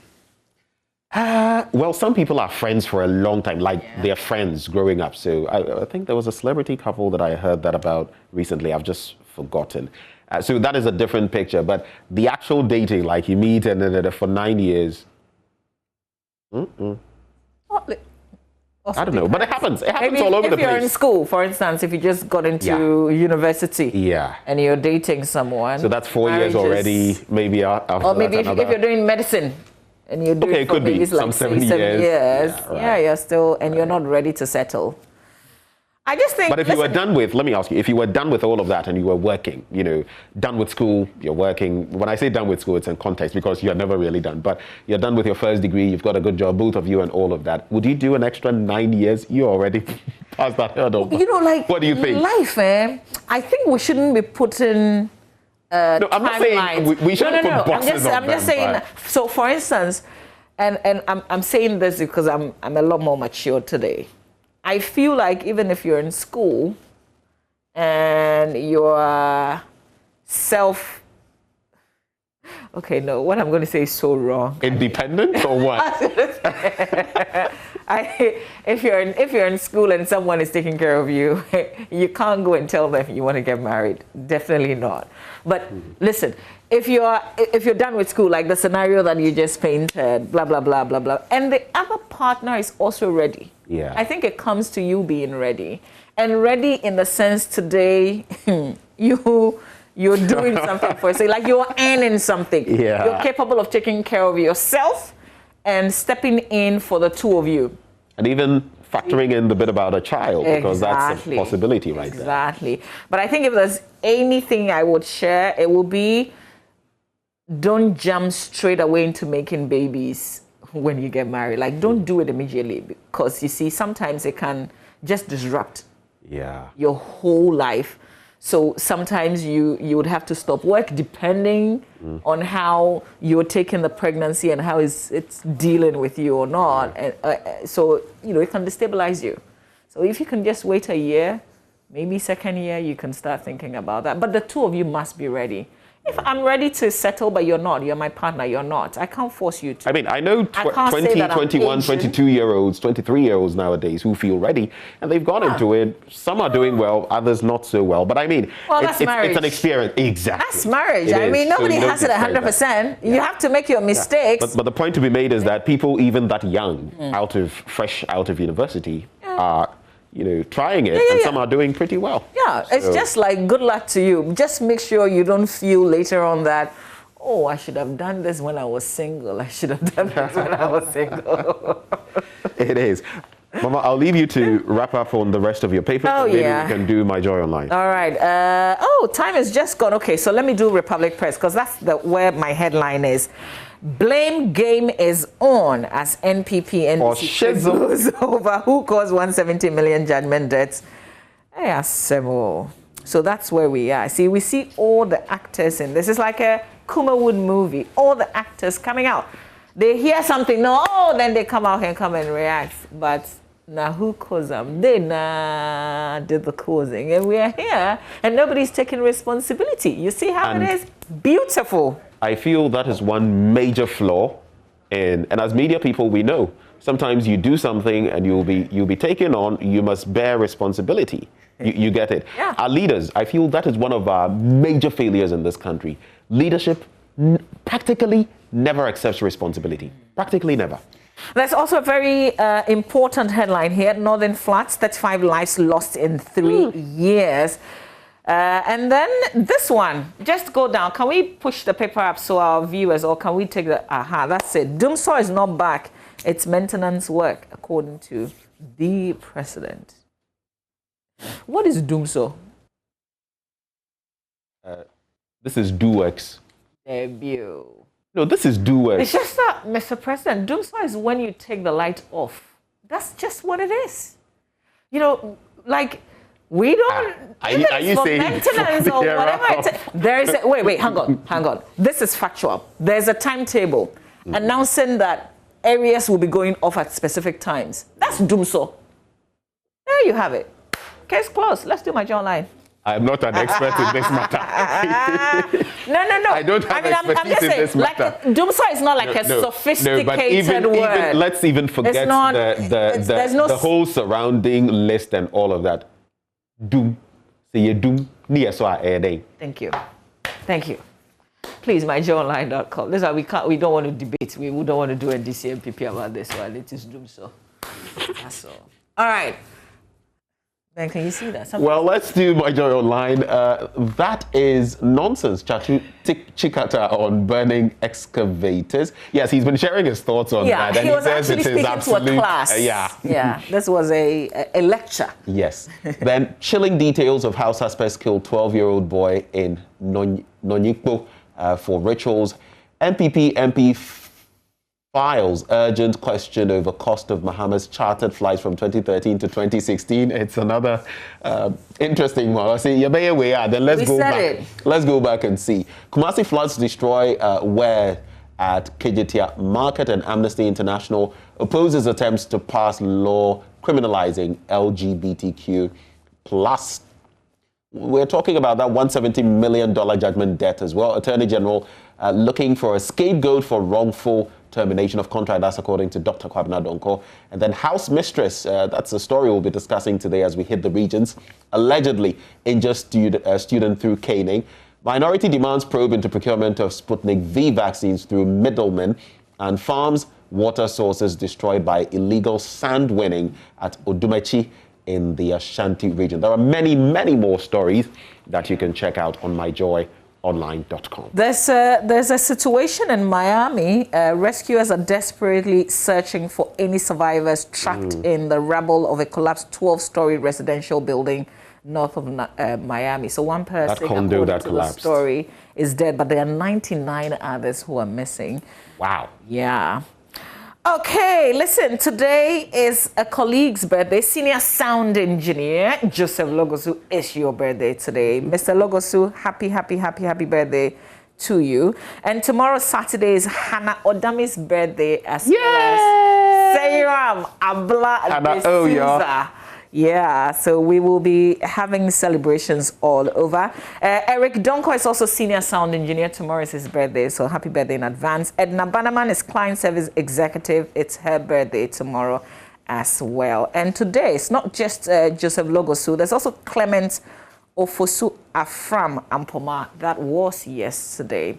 Well, some people are friends for a long time, like they're friends growing up. So I think there was a celebrity couple that I heard that about recently. I've just forgotten. So that is a different picture. But the actual dating, like you meet and then for 9 years. I don't know, but it happens. It happens all over the place. If you're in school, for instance, if you just got into university and you're dating someone. So that's 4 years already, maybe after or maybe if you're doing medicine. And you're doing it could be like 7 years. You're still, and you're not ready to settle. I just think. But if you were done with, let me ask you, if you were done with all of that and you were working, done with school, you're working. When I say done with school, it's in context because you're never really done. But you're done with your first degree, you've got a good job, both of you, and all of that. Would you do an extra 9 years? You're already past that hurdle. What do you think? Life, I think we shouldn't be putting. No, I'm not saying we shouldn't put boxes on I'm just saying. So, for instance, and I'm saying this because I'm a lot more mature today. I feel like even if you're in school and you're what I'm going to say is so wrong. Independent or what? If you're in school and someone is taking care of you, you can't go and tell them you want to get married. Definitely not. But listen, if you're done with school, like the scenario that you just painted, blah blah blah blah blah, and the other partner is also ready. Yeah. I think it comes to you being ready, and ready in the sense today, you're doing something for yourself, like you're earning something. Yeah. You're capable of taking care of yourself and stepping in for the two of you. And even factoring in the bit about a child, because that's a possibility right there. Exactly. But I think if there's anything I would share, it will be don't jump straight away into making babies when you get married. Like, don't do it immediately, because you see, sometimes it can just disrupt your whole life. So sometimes you would have to stop work depending on how you're taking the pregnancy and how it's dealing with you or not. And so, it can destabilize you. So if you can just wait a year, maybe second year, you can start thinking about that. But the two of you must be ready. If I'm ready to settle, but you're not, you're my partner, you're not, I can't force you to. I mean, I know 20, 21, 22-year-olds, 23-year-olds nowadays who feel ready, and they've gone into it. Some are doing well, others not so well. But I mean, it's an experience. Exactly. That's marriage. I mean, nobody has it 100%. You have to make your mistakes. But the point to be made is that people even that young, fresh out of university, are trying it, and some are doing pretty well. Yeah, it's just like good luck to you. Just make sure you don't feel later on that, oh, I should have done this when I was single. I should have done this when I was single. It is. Mama, I'll leave you to wrap up on the rest of your paper. Maybe we can do my Joy Online. All right. Time is just gone. Okay, so let me do Republic Press, because that's where my headline is. Blame game is on as NPP and goes over who caused 170 million judgment debts. So that's where we are. See, we see all the actors in this. It's like a Kumawood movie. All the actors coming out. They hear something, then they come out here and come and react. But Now who caused them? They did the causing, and we are here, and nobody's taking responsibility. You see how it is? Beautiful. I feel that is one major flaw, and as media people, we know sometimes you do something and you'll be taken on. You must bear responsibility. You get it? Yeah. Our leaders, I feel that is one of our major failures in this country. Leadership practically never accepts responsibility. Practically never. There's also a very important headline here. Northern floods, 35 lives lost in 3 years. And then this one, just go down. Can we push the paper up so our viewers, or can we take the, that's it. Doomsaw is not back. It's maintenance work, according to the president. What is Doomsaw? This is DoWorks. Debut. No, this is DoWorks. It's just that, Mr. President, Doomsaw is when you take the light off. That's just what it is. You know, like, we don't, are you for saying maintenance or whatever. There is wait, hang on. This is factual. There's a timetable announcing that areas will be going off at specific times. That's Doomsaw. There you have it. Case closed. Let's do my JoyNews. I'm not an expert in this matter. No. I don't have expertise in this matter. Like, Doomsaw is not like a sophisticated but even, word. Let's even forget the whole surrounding list and all of that. Doom. Say you doom. Thank you. Please, myJoyNews.com. This is why we don't want to debate. We don't want to do a DCMPP about this one. It is Doomsaw. That's all. All right. Then can you see that? Well, let's do My Joy Online. That is nonsense. Chatu Chikata on burning excavators. Yes, he's been sharing his thoughts on that. And he was actually speaking to a class. Yeah. This was a lecture. Yes. Then chilling details of how suspects killed 12-year-old boy in Nonyikpo for rituals. MP files urgent question over cost of Bahamas chartered flights from 2013 to 2016. It's another interesting one. I say, then let's go back. Let's go back and see. Kumasi floods destroy where at Kejetia Market, and Amnesty International opposes attempts to pass law criminalizing LGBTQ plus. We're talking about that $170 million judgment debt as well. Attorney General looking for a scapegoat for wrongful termination of contract. That's according to Dr. Kwabena Donko. And then House Mistress, that's a story we'll be discussing today as we hit the regions, allegedly injured student through caning. Minority demands probe into procurement of Sputnik V vaccines through middlemen, and farms, water sources destroyed by illegal sand winning at Odumechi in the Ashanti region. There are many, many more stories that you can check out on myjoyonline.com. There's a situation in Miami. Rescuers are desperately searching for any survivors trapped in the rubble of a collapsed 12-story residential building north of Miami. So one person, that condo that collapsed, the story, is dead, but there are 99 others who are missing. Wow. Yeah. Okay, listen, today is a colleague's birthday. Senior sound engineer Joseph Logosu, is your birthday today. Mr. Logosu, happy birthday to you. And tomorrow, Saturday, is Hannah Odami's birthday as well as Seyram Abla de Souza. Yeah, so we will be having celebrations all over. Eric Donko is also senior sound engineer. Tomorrow is his birthday, so happy birthday in advance. Edna Bannerman is client service executive. It's her birthday tomorrow as well. And today, it's not just Joseph Logosu. There's also Clement Ofosu Afram Ampoma. That was yesterday.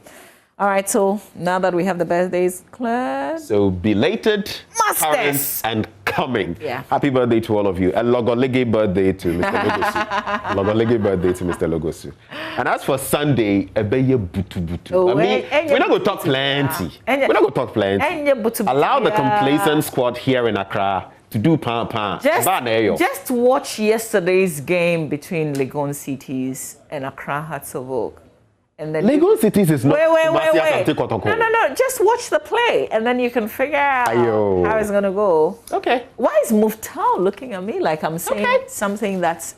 All right, so now that we have the birthdays cleared. So belated, current, and coming. Yeah. Happy birthday to all of you. And Logolege birthday to Mr. Logosu. Logolege birthday to Mr. Logosu. And as for Sunday, ebeye butu. Oh, we're not going to talk plenty. We're not going to talk plenty. Allow the complacent squad here in Accra to do pan. Just watch yesterday's game between Legon Cities and Accra Hearts of Oak. And then Legon Cities is not wait. No. Just watch the play, and then you can figure out how it's gonna go. Okay. Why is Muftau looking at me like I'm saying something that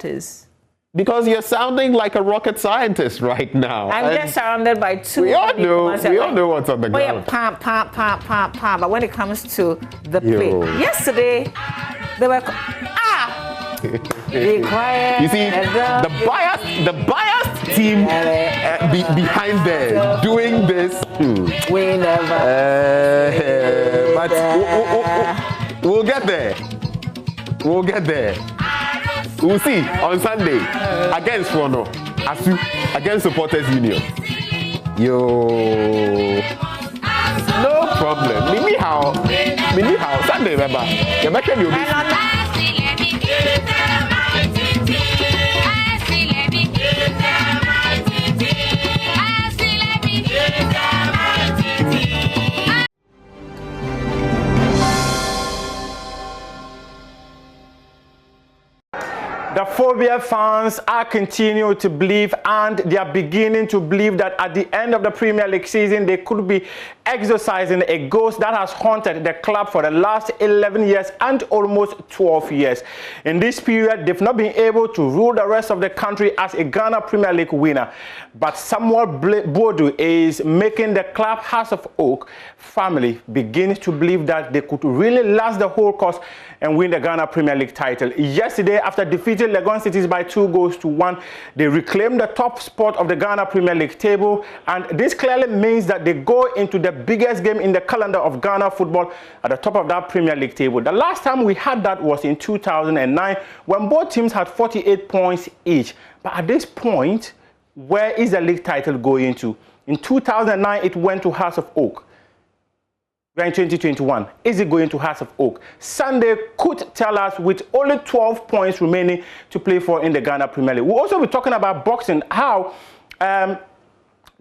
is? Because you're sounding like a rocket scientist right now. I'm just surrounded by two. We all know what's on the ground. Yeah, but when it comes to the play, yesterday they were be quiet. You see, the biased team behind there doing this. We never. But we'll get there. We'll get there. We'll see on Sunday against Frono, Asu, against Supporters Union. Yo, no problem. Mimi how Sunday, remember? You make it. The phobia fans are continuing to believe, and they are beginning to believe that at the end of the Premier League season, they could be exorcising a ghost that has haunted the club for the last 11 years and almost 12 years. In this period, they've not been able to rule the rest of the country as a Ghana Premier League winner. But Samuel Bodu is making the club House of Oak family begin to believe that they could really last the whole course and win the Ghana Premier League title. Yesterday, after defeating Legon Cities by 2-1, they reclaimed the top spot of the Ghana Premier League table, and this clearly means that they go into the biggest game in the calendar of Ghana football at the top of that Premier League table. The last time we had that was in 2009 when both teams had 48 points each. But at this point, where is the league title going to? In 2009, it went to House of Oak. We're in 2021. Is it going to House of Oak? Sunday could tell us, with only 12 points remaining to play for in the Ghana Premier League. We'll also be talking about boxing, how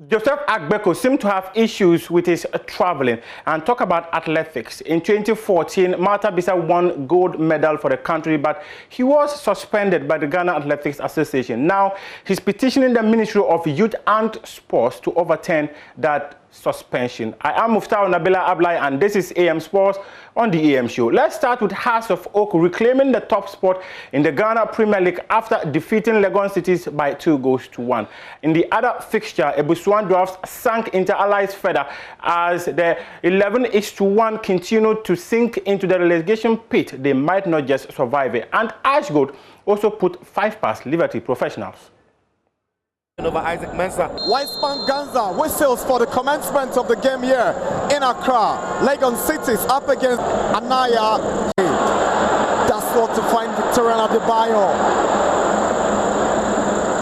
Joseph Agbeko seemed to have issues with his traveling, and talk about athletics. In 2014, Martha Bisa won gold medal for the country, but he was suspended by the Ghana Athletics Association. Now, he's petitioning the Ministry of Youth and Sports to overturn that suspension. I am Muftau Nabila Ablai, and this is AM Sports on the AM Show. Let's start with House of Oak reclaiming the top spot in the Ghana Premier League after defeating Legon Cities by 2-1. In the other fixture, Ebuswan Dwarfs sank into Allies further as the 11-1 continued to sink into the relegation pit. They might not just survive it. And Ashgold also put 5 past Liberty Professionals. Over Isaac Mensah. Whitespan Ganza whistles for the commencement of the game here in Accra. Legon Cities up against Anaya. That's what to find Victorian Adebayo.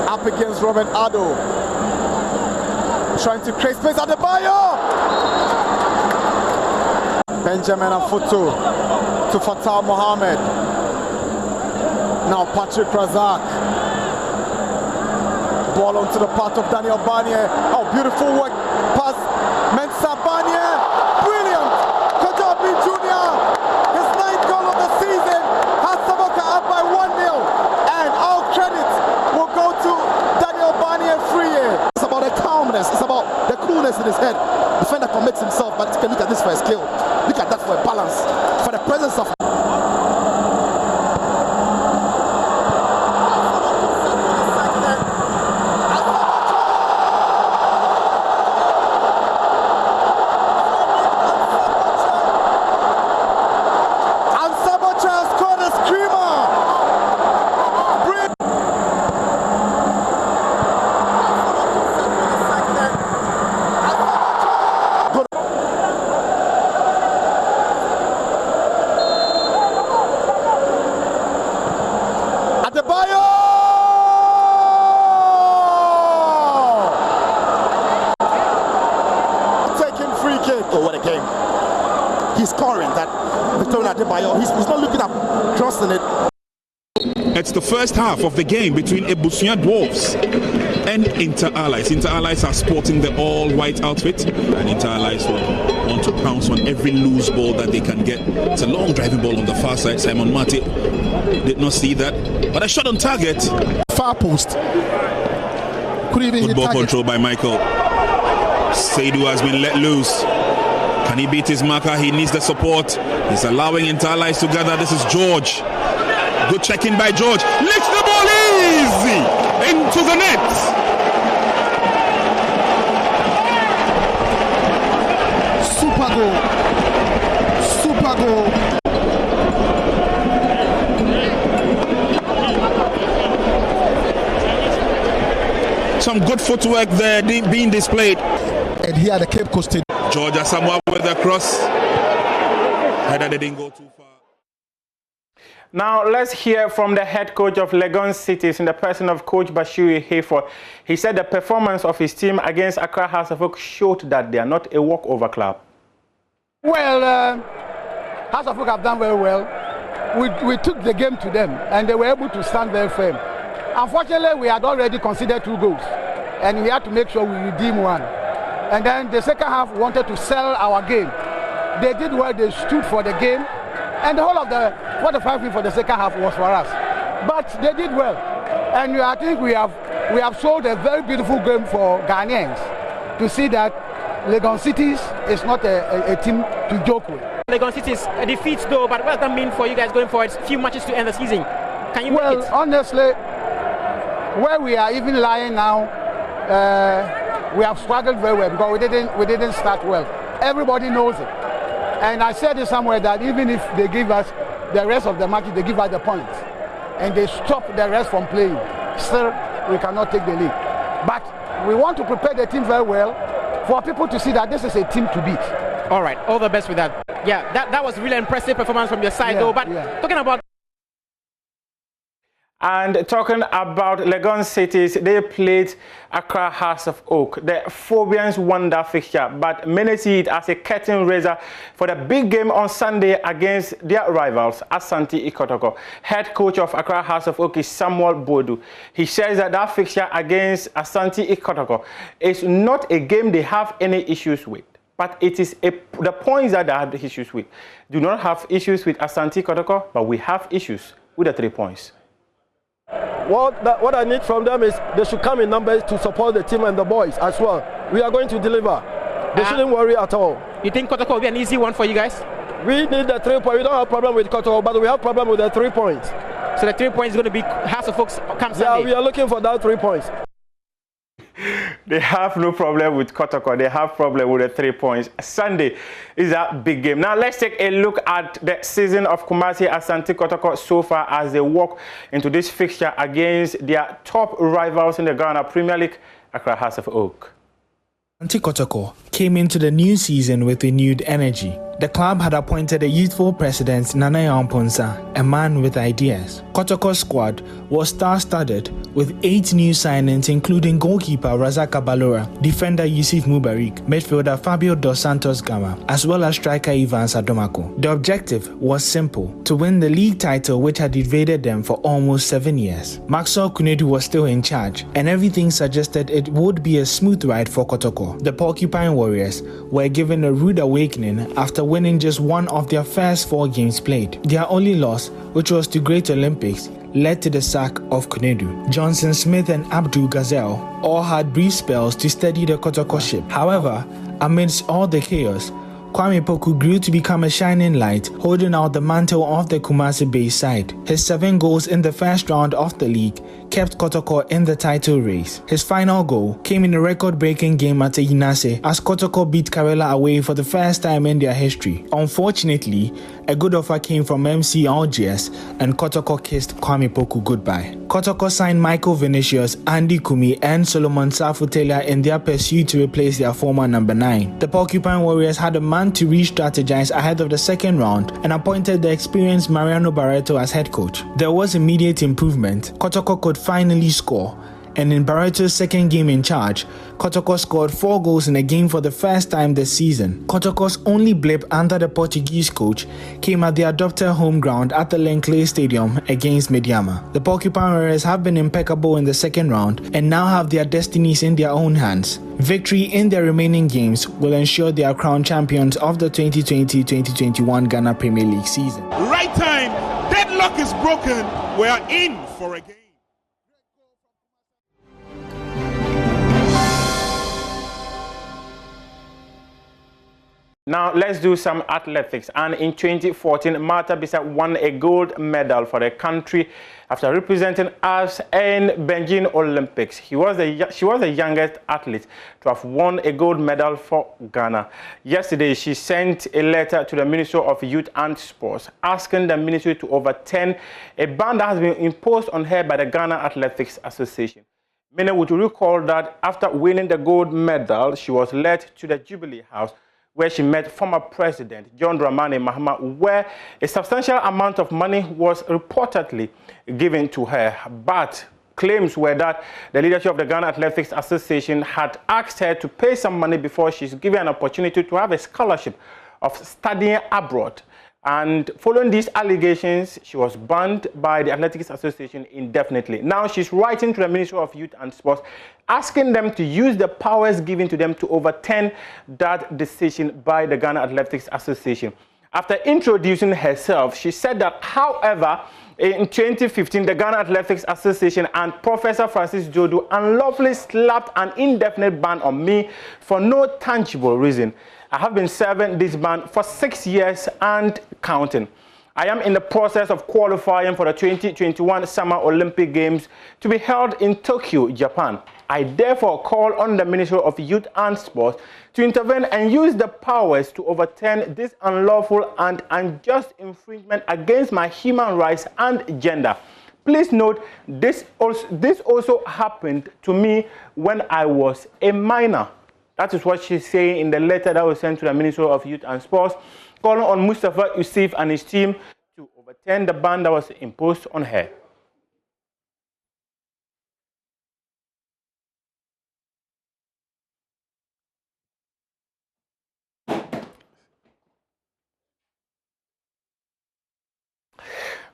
Up against Robert Addo. Trying to create space. Adebayo! Benjamin Afutu to Fatah Mohammed. Now Patrick Razak. Ball onto the part of Daniel Barnier. Oh, beautiful work. Pass. Mensah Barnier. Brilliant. Kajabi Jr. His 9th goal of the season. Has Savoca up by 1-0. And all credit will go to Daniel Barnier Free. It's about the calmness. It's about the coolness in his head. Defender commits himself, but you can look at this for a skill. Look at that for a balance. For the presence of... He's not looking up, crossing it. It's the first half of the game between Ebusuan Dwarfs and Inter Allies. Inter Allies are sporting the all-white outfit, and Inter Allies want to pounce on every loose ball that they can get. It's a long driving ball on the far side. Simon Mati did not see that, but a shot on target. Far post. Good ball control by Michael. Seidu has been let loose. Can he beat his marker? He needs the support. He's allowing Inter Allies to gather. This is George. Good check-in by George. Lifts the ball easy. into the net. Super goal. Super goal. Some good footwork there being displayed. And here the Cape Coast Stadium. Georgia Samoa with a cross. Header didn't go too far. Now let's hear from the head coach of Legon Cities in the person of Coach Bashiri Hayford. He said the performance of his team against Accra House of Oak showed that they are not a walkover club. Well, House of Oak have done very well. We took the game to them and they were able to stand very firm. Unfortunately, we had already considered 2 goals and we had to make sure we redeem 1. And then the second half wanted to sell our game. They did well, they stood for the game. And the whole of the 45 minutes for the second half was for us. But they did well. And I think we have showed a very beautiful game for Ghanaians to see that Legon Cities is not a team to joke with. Legon Cities a defeat though, but what does that mean for you guys going forward? A few matches to end the season. Can you make it? Well, honestly, where we are even lying now, we have struggled very well because we didn't start well. Everybody knows it. And I said it somewhere that even if they give us the rest of the match, they give us the points and they stop the rest from playing, still we cannot take the lead. But we want to prepare the team very well for people to see that this is a team to beat. All right, all the best with that. Yeah, that was really impressive performance from your side though. But talking about Legon Cities, they played Accra House of Oak. The Phobians won that fixture, but many see it as a curtain raiser for the big game on Sunday against their rivals, Asante Kotoko. Head coach of Accra House of Oak is Samuel Bodu. He says that fixture against Asante Kotoko is not a game they have any issues with, but it is the points that they have issues with. Do not have issues with Asante Kotoko, but we have issues with the 3 points. What I need from them is they should come in numbers to support the team and the boys as well. We are going to deliver. They shouldn't worry at all. You think Kotoko will be an easy one for you guys? We need the 3 points. We don't have a problem with Kotoko, but we have a problem with the 3 points. So the 3 points is going to be House of Folks come Sunday? Yeah, we are looking for that 3 points. They have no problem with Kotoko. They have problem with the 3 points. Sunday is a big game. Now let's take a look at the season of Kumasi Asante Kotoko so far as they walk into this fixture against their top rivals in the Ghana Premier League, Accra House of Oak. Asante Kotoko came into the new season with renewed energy. The club had appointed a youthful president, Nana Yamponsa, a man with ideas. Kotoko's squad was star-studded with 8 new signings, including goalkeeper Razaka Balora, defender Yusuf Mubarak, midfielder Fabio Dos Santos Gama, as well as striker Ivan Sadomako. The objective was simple: to win the league title which had evaded them for almost 7 years. Maxwell Kunedu was still in charge, and everything suggested it would be a smooth ride for Kotoko. The Porcupine Warriors were given a rude awakening after winning just one of their first 4 games played. Their only loss, which was to Great Olympics, led to the sack of Kunedu. Johnson Smith and Abdul Gazelle all had brief spells to steady the Kotoko ship. However, amidst all the chaos, Kwame Poku grew to become a shining light, holding out the mantle of the Kumasi-based side. His 7 goals in the first round of the league kept Kotoko in the title race. His final goal came in a record-breaking game at Inase as Kotoko beat Karela away for the first time in their history. Unfortunately, a good offer came from MC Algiers and Kotoko kissed Kwame Poku goodbye. Kotoko signed Michael Vinicius, Andy Kumi and Solomon Safu-Taylor in their pursuit to replace their former number 9. The Porcupine Warriors had a man to re-strategize ahead of the second round and appointed the experienced Mariano Barreto as head coach. There was immediate improvement. Kotoko could finally score, and in Barreto's second game in charge, Kotoko scored 4 goals in a game for the first time this season. Kotoko's only blip under the Portuguese coach came at the adopted home ground at the Lenkley Stadium against Mediama. The Porcupine Warriors have been impeccable in the second round and now have their destinies in their own hands. Victory in their remaining games will ensure they are crowned champions of the 2020-2021 Ghana Premier League season. Right time, deadlock is broken. We are in for a game. Now, let's do some athletics. And in 2014, Martha Bisa won a gold medal for the country after representing us in Beijing Olympics. She was the youngest athlete to have won a gold medal for Ghana. Yesterday, she sent a letter to the Ministry of Youth and Sports asking the ministry to overturn a ban that has been imposed on her by the Ghana Athletics Association. Many would recall that after winning the gold medal, she was led to the Jubilee House, where she met former President John Dramani Mahama, where a substantial amount of money was reportedly given to her. But claims were that the leadership of the Ghana Athletics Association had asked her to pay some money before she's given an opportunity to have a scholarship of studying abroad. And following these allegations, she was banned by the Athletics Association indefinitely. Now she's writing to the Ministry of Youth and Sports, asking them to use the powers given to them to overturn that decision by the Ghana Athletics Association. After introducing herself, she said that, however, in 2015, the Ghana Athletics Association and Professor Francis Jodo unlawfully slapped an indefinite ban on me for no tangible reason. I have been serving this ban for 6 years and counting. I am in the process of qualifying for the 2021 Summer Olympic Games to be held in Tokyo, Japan. I therefore call on the Ministry of Youth and Sports to intervene and use the powers to overturn this unlawful and unjust infringement against my human rights and gender. Please note, this also happened to me when I was a minor. That is what she's saying in the letter that was sent to the Ministry of Youth and Sports, calling on Mustafa Yusuf and his team to overturn the ban that was imposed on her.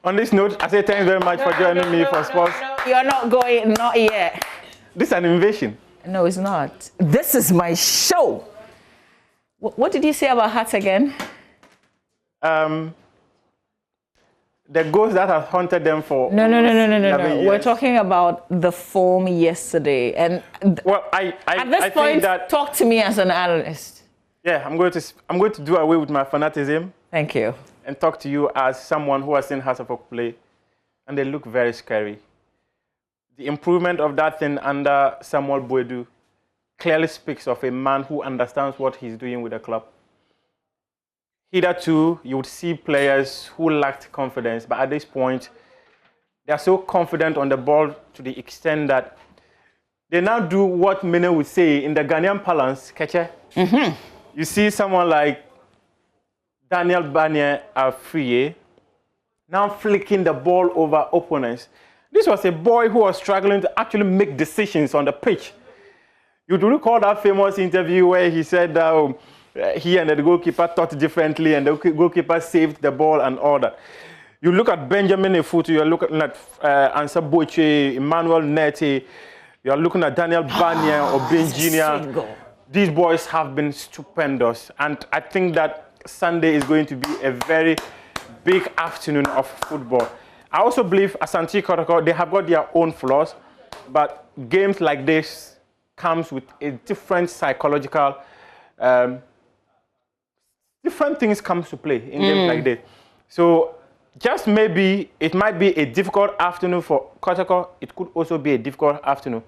On this note, I say thanks very much for joining me for sports. You're not going, not yet. This is an invasion. No, it's not. This is my show. What did you say about hats again? The ghost that has haunted them for No. We're talking about the form yesterday, and well, at this point, talk to me as an analyst. Yeah, I'm going to do away with my fanaticism. Thank you. And talk to you as someone who has seen House of Oak play, and they look very scary. The improvement of that thing under Samuel Boadu clearly speaks of a man who understands what he's doing with the club. Hitherto, you would see players who lacked confidence, but at this point, they are so confident on the ball to the extent that they now do what many would say in the Ghanaian parlance, Keche. You see someone like Daniel Banya Afriye now flicking the ball over opponents. This was a boy who was struggling to actually make decisions on the pitch. You do recall that famous interview where he said he and the goalkeeper thought differently and the goalkeeper saved the ball and all that. You look at Benjamin Efutu, you're looking at Ansa Boche, Emmanuel Nete, you're looking at Daniel Banya or Ben Jr. These boys have been stupendous, and I think that Sunday is going to be a very big afternoon of football. I also believe Asante Kotoko, they have got their own flaws, but games like this comes with a different psychological, different things comes to play in games like this. So just maybe it might be a difficult afternoon for Kotoko. It could also be a difficult afternoon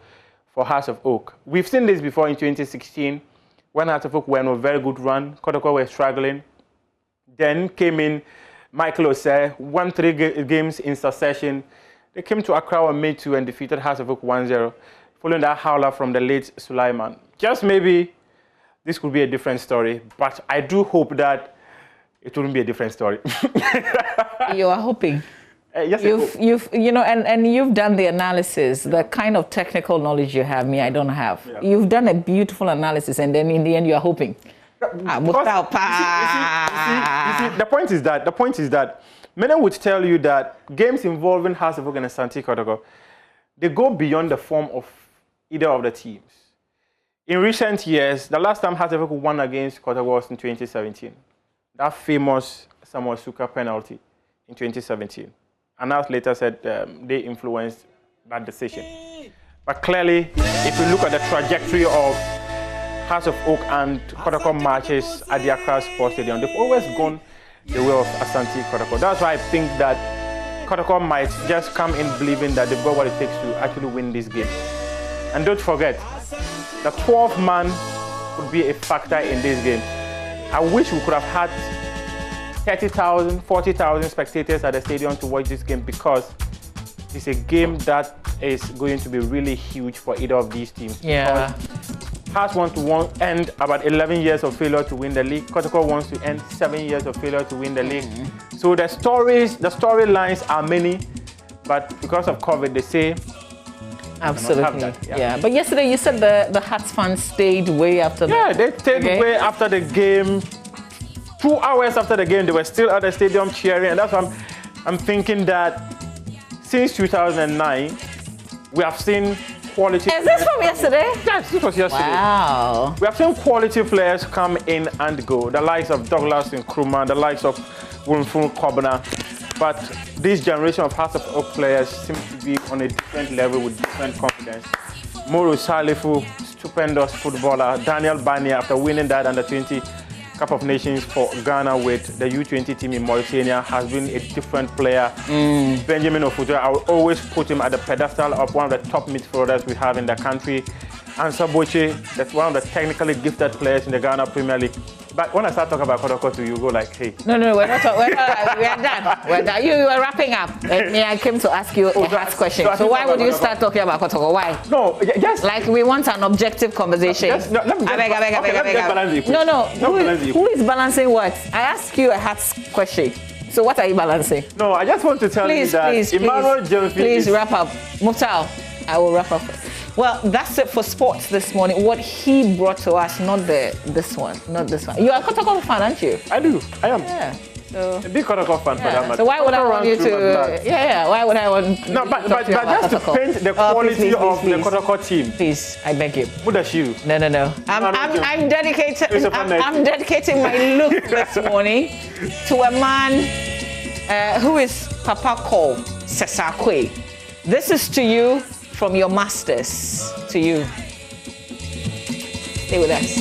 for House of Oak. We've seen this before in 2016 when House of Oak were on a very good run. Kotoko were struggling. Then came in Michael Osei, won 3 games in succession. They came to Accra on May 2 and defeated House of Oak 1-0, following that howler from the late Sulaiman. Just maybe this could be a different story, but I do hope that it wouldn't be a different story. You are hoping. Yes, you've done the analysis, the kind of technical knowledge you have, me, I don't have. Yeah. You've done a beautiful analysis, and then in the end, you are hoping. You see, the point is that many would tell you that games involving House of Oak and Asante Kotoko, they go beyond the form of either of the teams. In recent years, the last time House of Oak won against Kotoko was in 2017. That famous Samuel Suka penalty in 2017. And as later said, they influenced that decision. But clearly, if you look at the trajectory of House of Oak and Kotoko matches at the Accra Sports Stadium, they've always gone the way of Asante Kotoko. That's why I think that Kotoko might just come in believing that they've got what it takes to actually win this game. And don't forget, the 12th man could be a factor in this game. I wish we could have had 30,000, 40,000 spectators at the stadium to watch this game, because it's a game that is going to be really huge for either of these teams. Yeah. Hearts want to end about 11 years of failure to win the league. Kotoko wants to end 7 years of failure to win the league. So the storylines are many, but because of COVID, they say absolutely. Yeah. But yesterday you said the Hearts fans stayed way after the they stayed way after the game. 2 hours after the game, they were still at the stadium cheering, and that's why I'm thinking that since 2009, we have seen quality. Is this from yesterday? Yes, this was yesterday. Wow. We have seen quality players come in and go. The likes of Douglas Nkrumah, the likes of Wilfred Kobana. But this generation of House of Oak players seem to be on a different level with different confidence. Moro Salifu, stupendous footballer. Daniel Bania, after winning that under-20 Cup of Nations for Ghana with the U20 team in Mauritania, has been a different player. Benjamin Ofuto, I will always put him at the pedestal of one of the top midfielders we have in the country. Ansa Boche, that's one of the technically gifted players in the Ghana Premier League. But when I start talking about Kotoko to you, go like, hey. No, we're not we're done. We're done. You are wrapping up. I came to ask you a hard question. So why would you start talking about Kotoko? Why? No, yes. Like we want an objective conversation. I beg. No. Who is balancing what? I asked you a hard question. So what are you balancing? No, I just want to tell you that Emmanuel James. Please wrap up. Mukhtar, I will wrap up. Well, that's it for sports this morning. What he brought to us, not this one. You are a Kotoko fan, aren't you? I do. I am. Yeah. So a big Kotoko fan for that matter. So why would I want you to? Why would I want? No, but just to paint the quality of the Kotoko team. Please, I beg you. Mudashiru. No. I'm dedicated. I'm dedicating my look this morning to a man who is Papa called Sesakwe. This is to you. From your masters to you. Stay with us.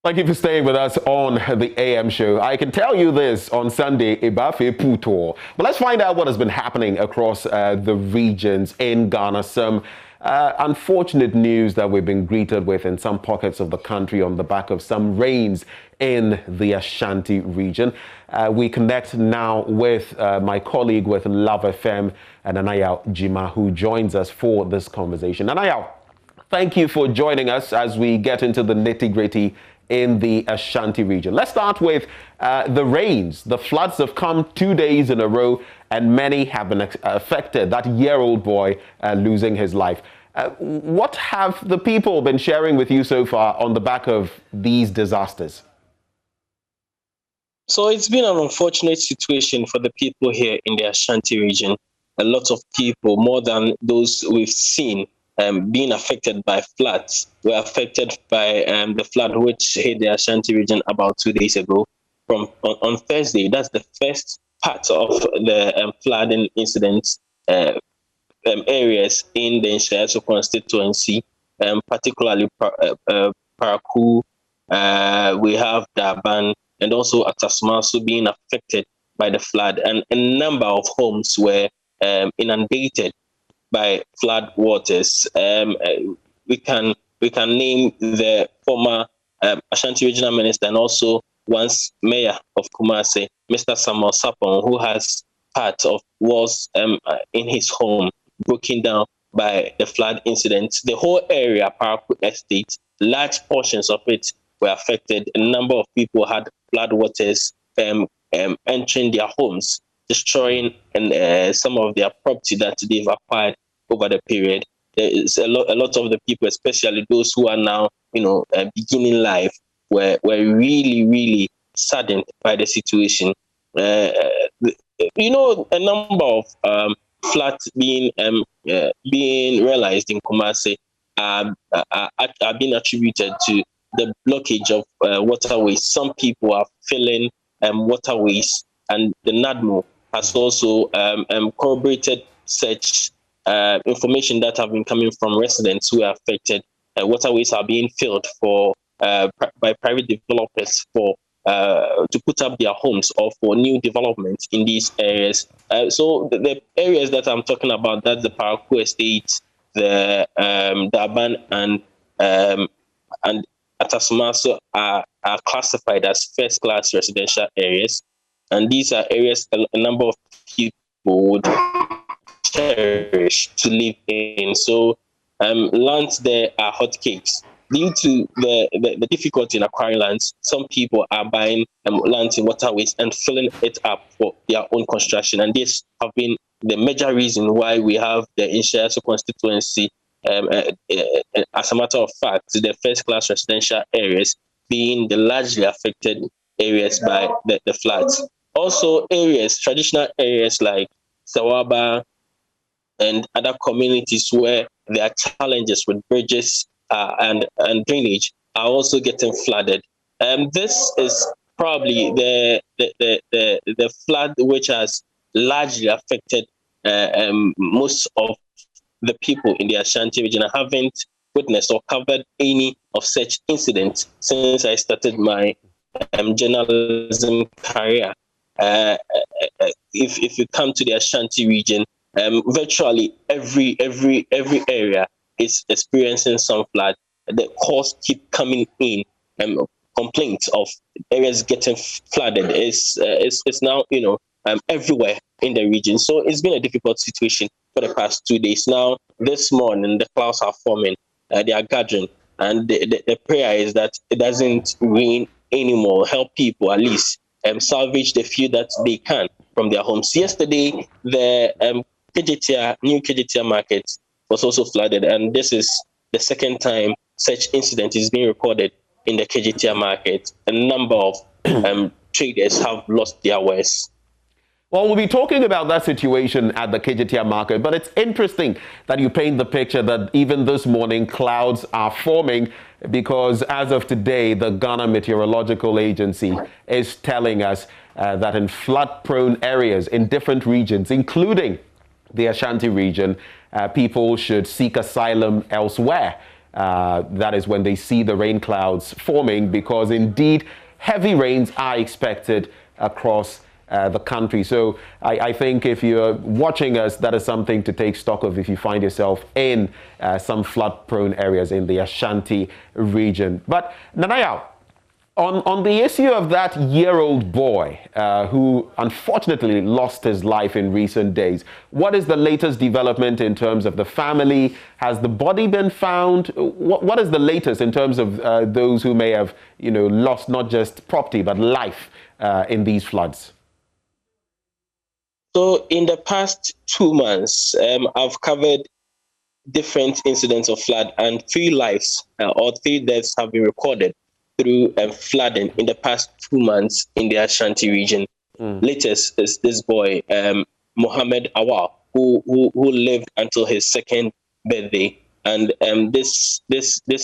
Thank you for staying with us on the AM show. I can tell you this on Sunday, Ebafe Puto. But let's find out what has been happening across the regions in Ghana. Some unfortunate news that we've been greeted with in some pockets of the country on the back of some rains in the Ashanti region. We connect now with my colleague with Love FM, Nanayao Jima, who joins us for this conversation. Nanayao, thank you for joining us as we get into the nitty-gritty in the Ashanti region. Let's start with the rains. The floods have come 2 days in a row, and many have been affected. That year-old boy losing his life. What have the people been sharing with you so far on the back of these disasters? So it's been an unfortunate situation for the people here in the Ashanti region. A lot of people, more than those we've seen, being affected by floods, were affected by the flood which hit the Ashanti region about 2 days ago. On Thursday, that's the first part of the flooding incidents areas in the Nshayaso constituency, particularly Parakou. We have Daban and also Atasmaso being affected by the flood, and a number of homes were inundated by flood waters. We can name the former Ashanti Regional Minister and also once Mayor of Kumasi, Mr. Samuel Sapon, who has part of walls in his home broken down by the flood incident. The whole area, Parakou Estate, large portions of it were affected. A number of people had flood waters entering their homes, destroying some of their property that they've acquired over the period. There is a lot of the people, especially those who are now, beginning life, were really, really saddened by the situation. A number of floods being realized in Kumasi are being attributed to the blockage of waterways. Some people are filling waterways, and the NADMO has also corroborated such information that have been coming from residents who are affected. Waterways are being filled by private developers to put up their homes or for new development in these areas. So the areas that I'm talking about, that's the Parakou Estate, the Daban and Atasumaso are classified as first-class residential areas, and these are areas a number of people would cherish to live in. So lands there are hotcakes. Due to the difficulty in acquiring lands, some people are buying lands in waterways and filling it up for their own construction. And this have been the major reason why we have the Inshayaso constituency, as a matter of fact, the first-class residential areas being the largely affected areas by the floods. Also, traditional areas like Sawaba and other communities where there are challenges with bridges and drainage are also getting flooded. This is probably the flood which has largely affected most of the people in the Ashanti region. I haven't witnessed or covered any of such incidents since I started my journalism career. If you come to the Ashanti region, virtually every area is experiencing some flood. The calls keep coming in, complaints of areas getting flooded. It's now everywhere in the region. So it's been a difficult situation for the past 2 days. Now this morning the clouds are forming, they are gathering, and the prayer is that it doesn't rain anymore. Help people at least salvage the few that they can from their homes. Yesterday the new KJTR market was also flooded, and this is the second time such incident is being recorded in the KJTR market. A number of traders have lost their wares. Well, we'll be talking about that situation at the KJTR market, but it's interesting that you paint the picture that even this morning clouds are forming, because as of today, the Ghana Meteorological Agency is telling us that in flood-prone areas in different regions, including the Ashanti region, people should seek asylum elsewhere. That is when they see the rain clouds forming, because indeed heavy rains are expected across the country. So I think if you're watching us, that is something to take stock of if you find yourself in some flood-prone areas in the Ashanti region. But Nanaya, on the issue of that year-old boy who unfortunately lost his life in recent days, what is the latest development in terms of the family? Has the body been found? What is the latest in terms of those who may have, lost not just property but life in these floods? So in the past 2 months, I've covered different incidents of flood, and 3 lives or 3 deaths have been recorded through flooding in the past 2 months in the Ashanti region. Latest is this boy, Mohammed Awal, who lived until his 2nd birthday. And this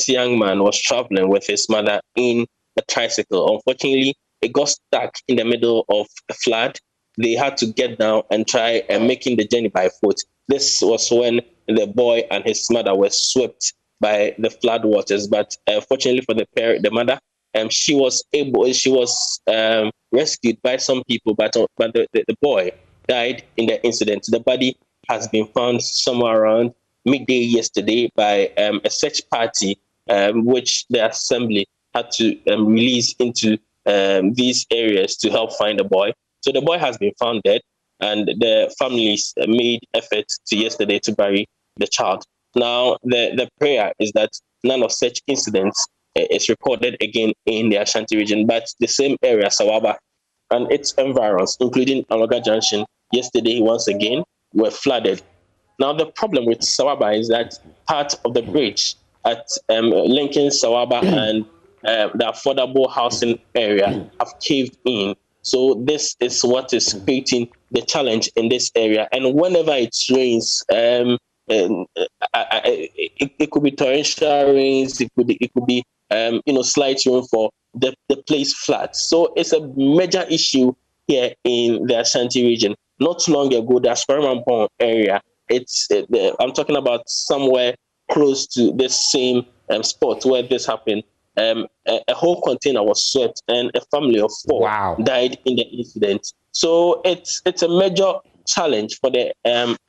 young man was traveling with his mother in a tricycle. Unfortunately, it got stuck in the middle of a flood. They had to get down and try making the journey by foot. This was when the boy and his mother were swept by the flood waters. But fortunately for the mother, she was rescued by some people, but the boy died in the incident. The body has been found somewhere around midday yesterday by a search party, which the assembly had to release into these areas to help find the boy. So the boy has been found dead, and the families made efforts yesterday to bury the child. Now, the prayer is that none of such incidents is recorded again in the Ashanti region, but the same area, Sawaba, and its environs, including Aloga Junction, yesterday once again were flooded. Now, the problem with Sawaba is that part of the bridge at linking Sawaba and the affordable housing area have caved in. So this is what is creating the challenge in this area. And whenever it rains, it could be torrential rains, it could be slight rainfall, the place flat. So it's a major issue here in the Ashanti region. Not too long ago, the Aspermampong area, I'm talking about somewhere close to the same spot where this happened. A whole container was swept and a family of 4 died in the incident. So it's a major challenge for the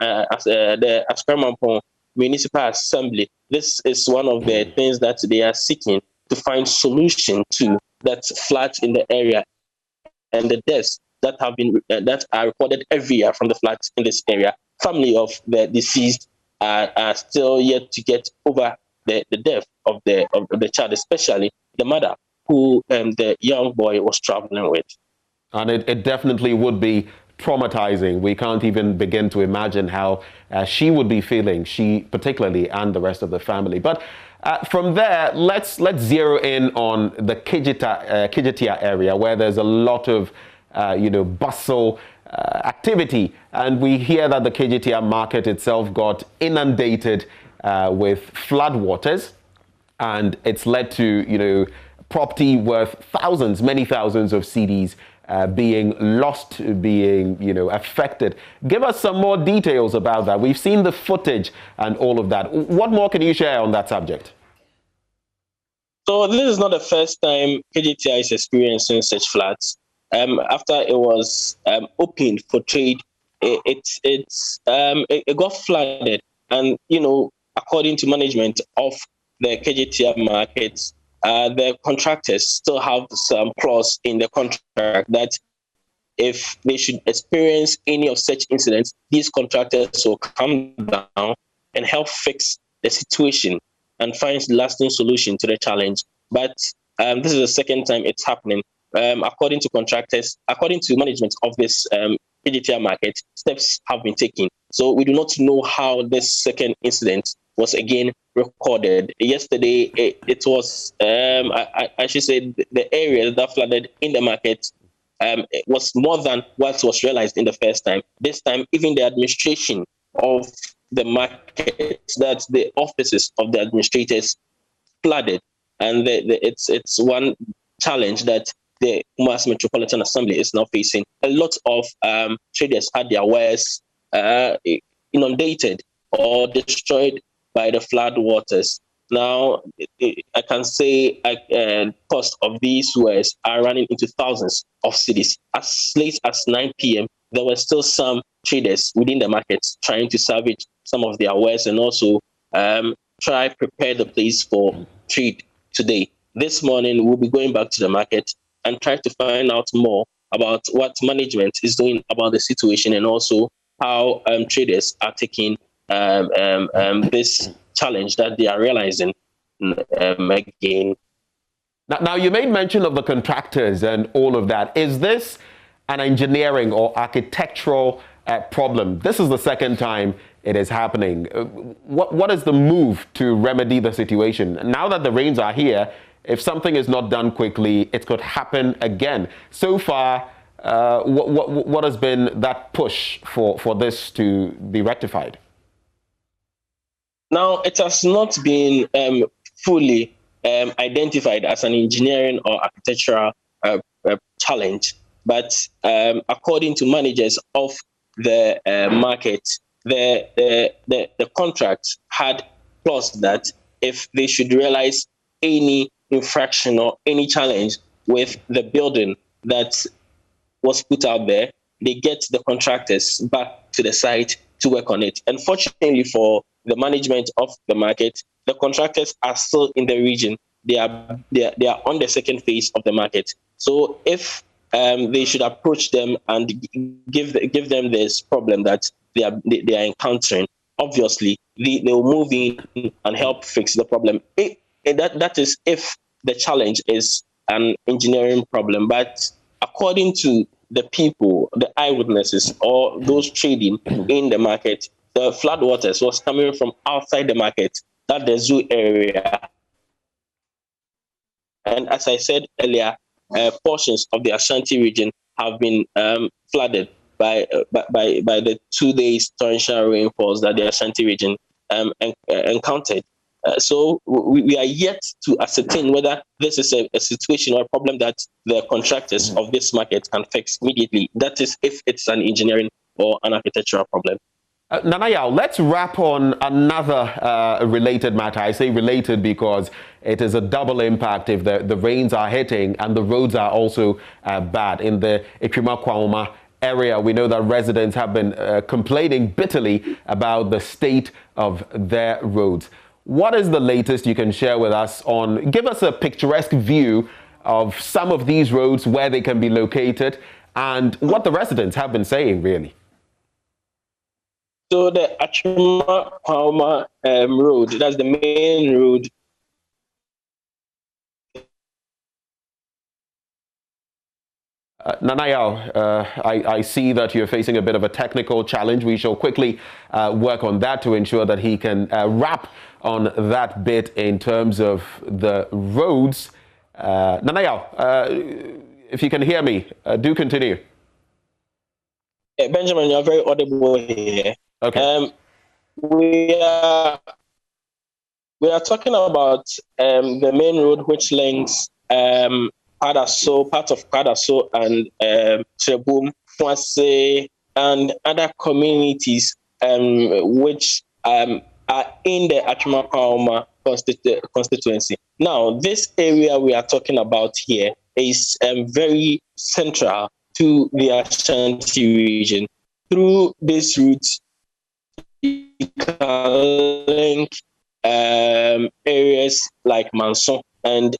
Aspermampong Municipal Assembly. This is one of the things that they are seeking to find solution to, that floods in the area and the deaths that have been that are recorded every year from the floods in this area. Family of the deceased are still yet to get over the death of the child, especially the mother who the young boy was traveling with. And it definitely would be traumatizing. We can't even begin to imagine how she would be feeling, she particularly, and the rest of the family. But from there, let's zero in on the Kijitia area, where there's a lot of bustle, activity, and we hear that the Kijitia market itself got inundated with flood waters, and it's led to property worth thousands, many thousands of cedis being lost, being affected. Give us some more details about that. We've seen the footage and all of that. What more can you share on that subject? So this is not the first time KGTI is experiencing such floods. After it was opened for trade, it got flooded, and according to management of the KGTI markets, the contractors still have some clause in the contract that if they should experience any of such incidents, these contractors will come down and help fix the situation and find lasting solution to the challenge. But this is the second time it's happening. According to contractors, according to management of this KGTI market, steps have been taken. So we do not know how this second incident was again recorded. Yesterday, it was, I should say, the area that flooded in the market it was more than what was realized in the first time. This time, even the administration of the market, that's the offices of the administrators, flooded. And it's one challenge that the Kumasi Metropolitan Assembly is now facing. A lot of traders had their wares inundated or destroyed by the flood waters. Now, I can say cost of these wares are running into thousands of cedis. As late as 9 p.m., there were still some traders within the markets trying to salvage some of their wares and also prepare the place for trade today. This morning, we'll be going back to the market and try to find out more about what management is doing about the situation and also how traders are taking this challenge that they are realizing again. Now, you made mention of the contractors and all of that. Is this an engineering or architectural problem? This is the second time it is happening. What is the move to remedy the situation? Now that the rains are here, if something is not done quickly, it could happen again. So far, what has been that push for this to be rectified? Now, it has not been fully identified as an engineering or architectural challenge, but according to managers of the market, the contract had clause that if they should realize any infraction or any challenge with the building that was put out there, they get the contractors back to the site to work on it. Unfortunately for the management of the market, the contractors are still in the region. They are on the second phase of the market. So if they should approach them and give them this problem that they are encountering, obviously they will move in and help fix the problem. That is if the challenge is an engineering problem. But according to the people, the eyewitnesses, or those trading in the market, the floodwaters was coming from outside the market, that the zoo area. And as I said earlier, portions of the Ashanti region have been flooded. by the 2 days torrential rainfalls that the Ashanti region encountered. So we are yet to ascertain whether this is a situation or a problem that the contractors of this market can fix immediately. That is, if it's an engineering or an architectural problem. Nanaya, let's wrap on another related matter. I say related because it is a double impact if the rains are hitting and the roads are also bad. In the Ikrimakwauma area, we know that residents have been complaining bitterly about the state of their roads. What is the latest you can share with us on, give us a picturesque view of some of these roads, where they can be located, and what the residents have been saying, really? So the Ikrimakwauma road, that's the main road. Nanaya, I see that you're facing a bit of a technical challenge. We shall quickly work on that to ensure that he can wrap on that bit in terms of the roads. Nanaya, if you can hear me, do continue. Benjamin, you're very audible here. Okay. We are talking about the main road which links part of Kadaso and Trebum, Fwase, and other communities which are in the Ikrimakwauma constituency. Now, this area we are talking about here is very central to the Ashanti region. Through this route, you can link areas like Manson and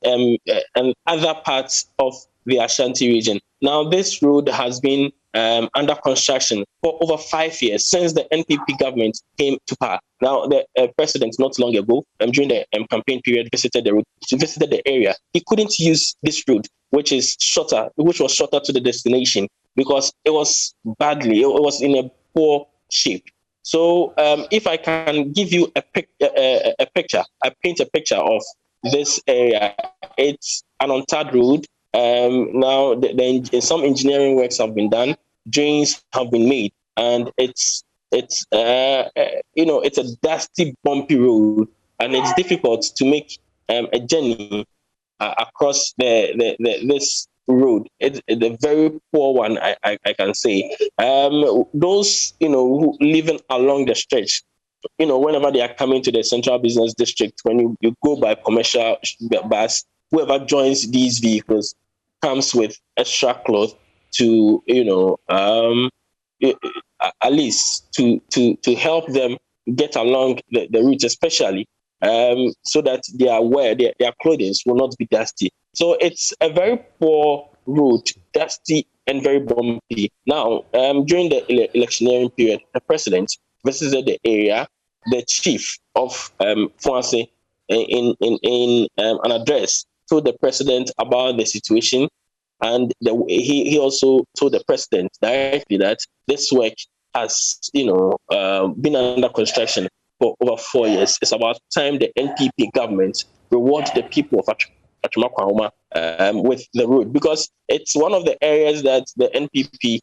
other parts of the Ashanti region. Now, this road has been under construction for over 5 years, since the NPP government came to power. Now, the president not long ago, during the campaign period, visited the area. He couldn't use this road, which was shorter to the destination, because it was in a poor shape. So, if I can give you a picture, I paint a picture of this area. It's an untarred road. Now, some engineering works have been done, drains have been made, and it's a dusty, bumpy road, and it's difficult to make a journey across this road. It's a very poor one, I can say. Those who living along the stretch, whenever they are coming to the central business district, when you go by commercial bus, whoever joins these vehicles comes with extra cloth to, at least to help them get along the route, especially so that they are aware their clothing will not be dusty. So it's a very poor road, dusty and very bumpy. Now, during the electioneering period, the president visited the area. The chief of Fwase, in an address, told the president about the situation, and he also told the president directly that this work has been under construction for over 4 years. It's about time the NPP government reward the people of Ikrimakwauma with the road, because it's one of the areas that the NPP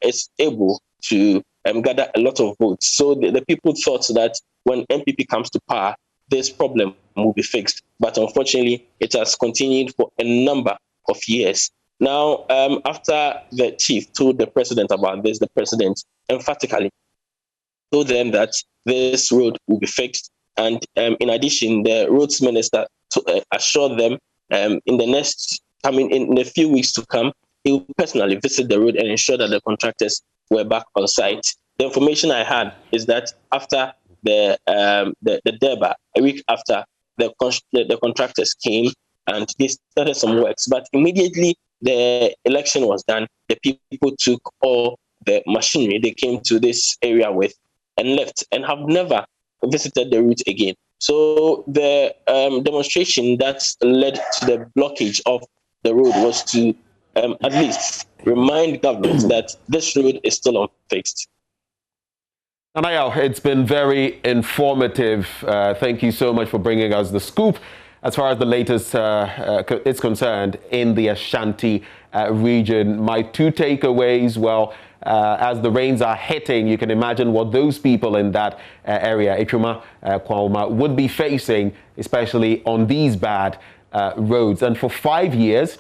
is able to gather a lot of votes. So the people thought that when NPP comes to power, this problem will be fixed. But unfortunately, it has continued for a number of years. Now, after the chief told the president about this, the president emphatically told them that this road will be fixed. And in addition, the roads minister assured them in a few weeks to come, he will personally visit the road and ensure that the contractors were back on site. The information I had is that after the Deba, a week after, the contractors came and they started some works. But immediately the election was done, the people took all the machinery they came to this area with and left, and have never visited the route again. So the demonstration that led to the blockage of the road was to at least remind government that this road is still unfixed. Nanaya, it's been very informative. Thank you so much for bringing us the scoop as far as the latest is concerned in the Ashanti region. My two takeaways, well, as the rains are hitting, you can imagine what those people in that area, Ichuma, Kwalma, would be facing, especially on these bad roads. And for 5 years,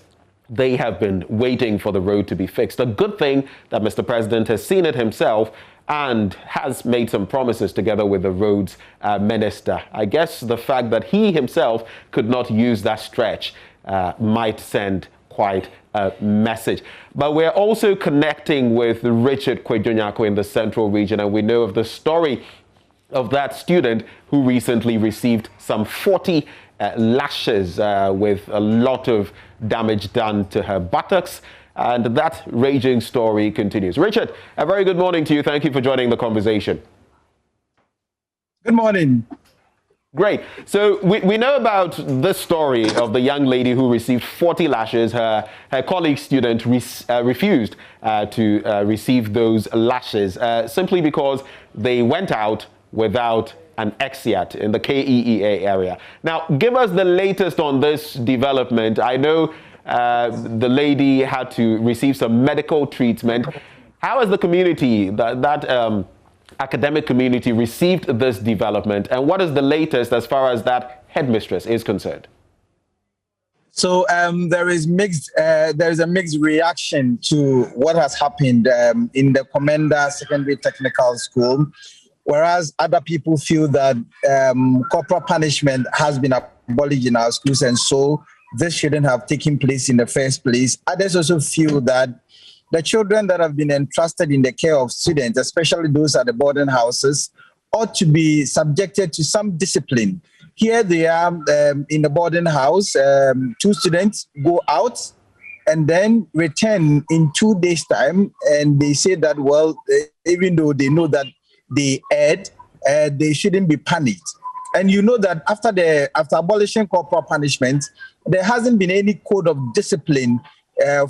they have been waiting for the road to be fixed. A good thing that Mr. President has seen it himself and has made some promises together with the roads minister. I guess the fact that he himself could not use that stretch might send quite a message. But we're also connecting with Richard Kwejonyako in the Central Region, and we know of the story of that student who recently received some 40 lashes with a lot of damage done to her buttocks. And that raging story continues. Richard, a very good morning to you. Thank you for joining the conversation. Good morning. Great. So we know about this story of the young lady who received 40 lashes. Her colleague student refused to receive those lashes simply because they went out without an exeat in the KEEA area. Now, give us the latest on this development. I know the lady had to receive some medical treatment. How has the community, that academic community, received this development, and what is the latest as far as that headmistress is concerned? So there is a mixed reaction to what has happened in the Commander Secondary Technical School, whereas other people feel that corporal punishment has been abolished in our schools, and so this shouldn't have taken place in the first place. Others also feel that the children that have been entrusted in the care of students, especially those at the boarding houses, ought to be subjected to some discipline. Here they are in the boarding house. 2 students go out and then return in 2 days' time, and they say that, well, even though they know that they erred, they shouldn't be punished. And you know that after abolishing corporal punishment, there hasn't been any code of discipline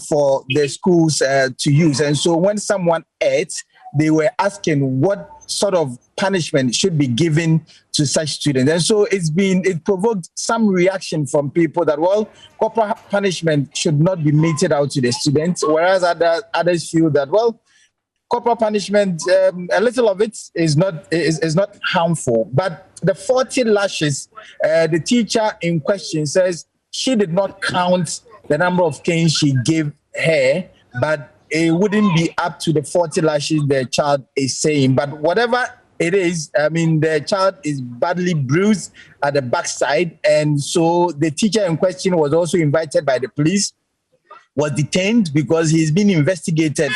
for the schools to use. And so when someone erred, they were asking what sort of punishment should be given to such students. And so it provoked some reaction from people that, well, corporal punishment should not be meted out to the students, whereas others feel that, well, corporal punishment, a little of it is not harmful. But the 40 lashes, the teacher in question says she did not count the number of canes she gave her, but it wouldn't be up to the 40 lashes the child is saying. But whatever it is, I mean, the child is badly bruised at the backside. And so the teacher in question was also invited by the police, was detained because she's been investigated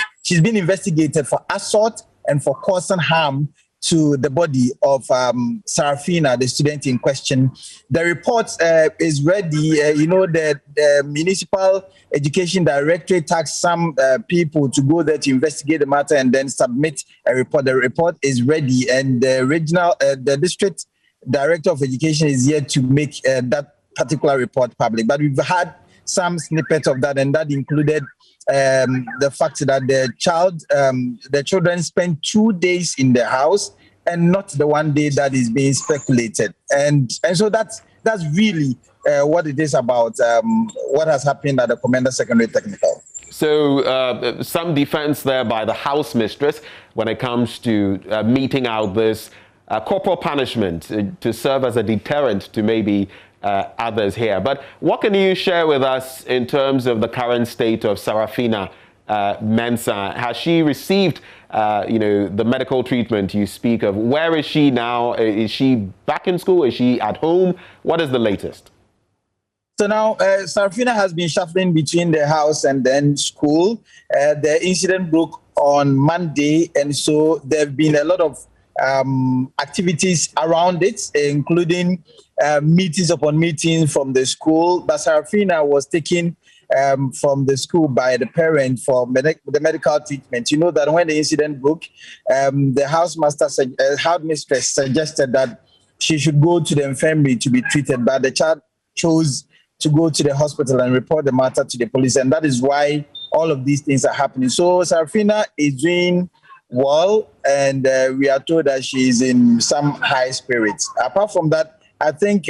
for assault and for causing harm to the body of Sarafina, the student in question. The report is ready. You know, the Municipal Education Directorate tasked some people to go there to investigate the matter and then submit a report. The report is ready, and the district director of education is yet to make that particular report public. But we've had some snippets of that, and that included the fact that the children spent 2 days in the house and not the 1 day that is being speculated. And so that's really what it is about what has happened at the Commander Secondary Technical. So some defense there by the house mistress when it comes to meting out this corporal punishment to serve as a deterrent to maybe others here. But what can you share with us in terms of the current state of Sarafina Mensah? Has she received, the medical treatment you speak of? Where is she now? Is she back in school? Is she at home? What is the latest? So now Sarafina has been shuffling between the house and then school. The incident broke on Monday, and so there have been a lot of activities around it, including meetings upon meetings from the school. But Sarafina was taken from the school by the parent for the medical treatment. You know that when the incident broke, the house mistress suggested that she should go to the infirmary to be treated, but the child chose to go to the hospital and report the matter to the police, and that is why all of these things are happening. So Sarafina is doing well, and we are told that she is in some high spirits. Apart from that, I think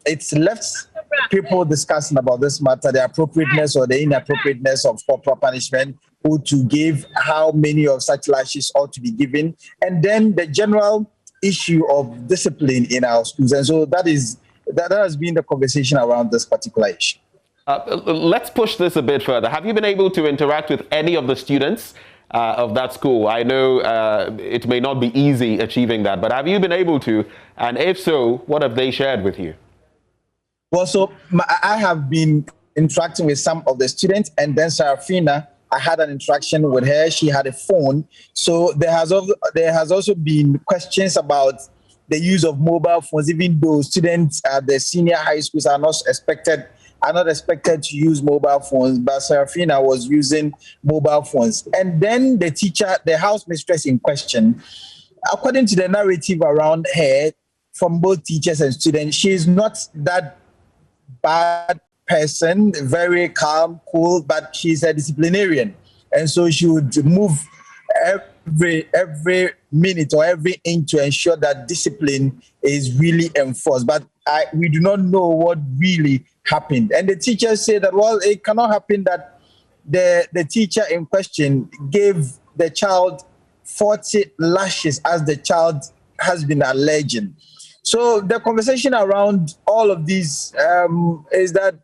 it's left people discussing about this matter, the appropriateness or the inappropriateness of corporal punishment. ought to give, how many of such lashes ought to be given, and then the general issue of discipline in our schools. And so that has been the conversation around this particular issue. Let's push this a bit further. Have you been able to interact with any of the students of that school? I know it may not be easy achieving that, but have you been able to? And if so, what have they shared with you? Well, so I have been interacting with some of the students, and then Sarafina, I had an interaction with her. She had a phone. So there has also been questions about the use of mobile phones, even though students at the senior high schools are not expected to use mobile phones, but Serafina was using mobile phones. And then the teacher, the house mistress in question, according to the narrative around her, from both teachers and students, she is not that bad person, very calm, cool, but she's a disciplinarian. And so she would move every minute or every inch to ensure that discipline is really enforced. But we do not know what really happened. And the teachers say that, well, it cannot happen that the teacher in question gave the child 40 lashes as the child has been alleging. So the conversation around all of these is that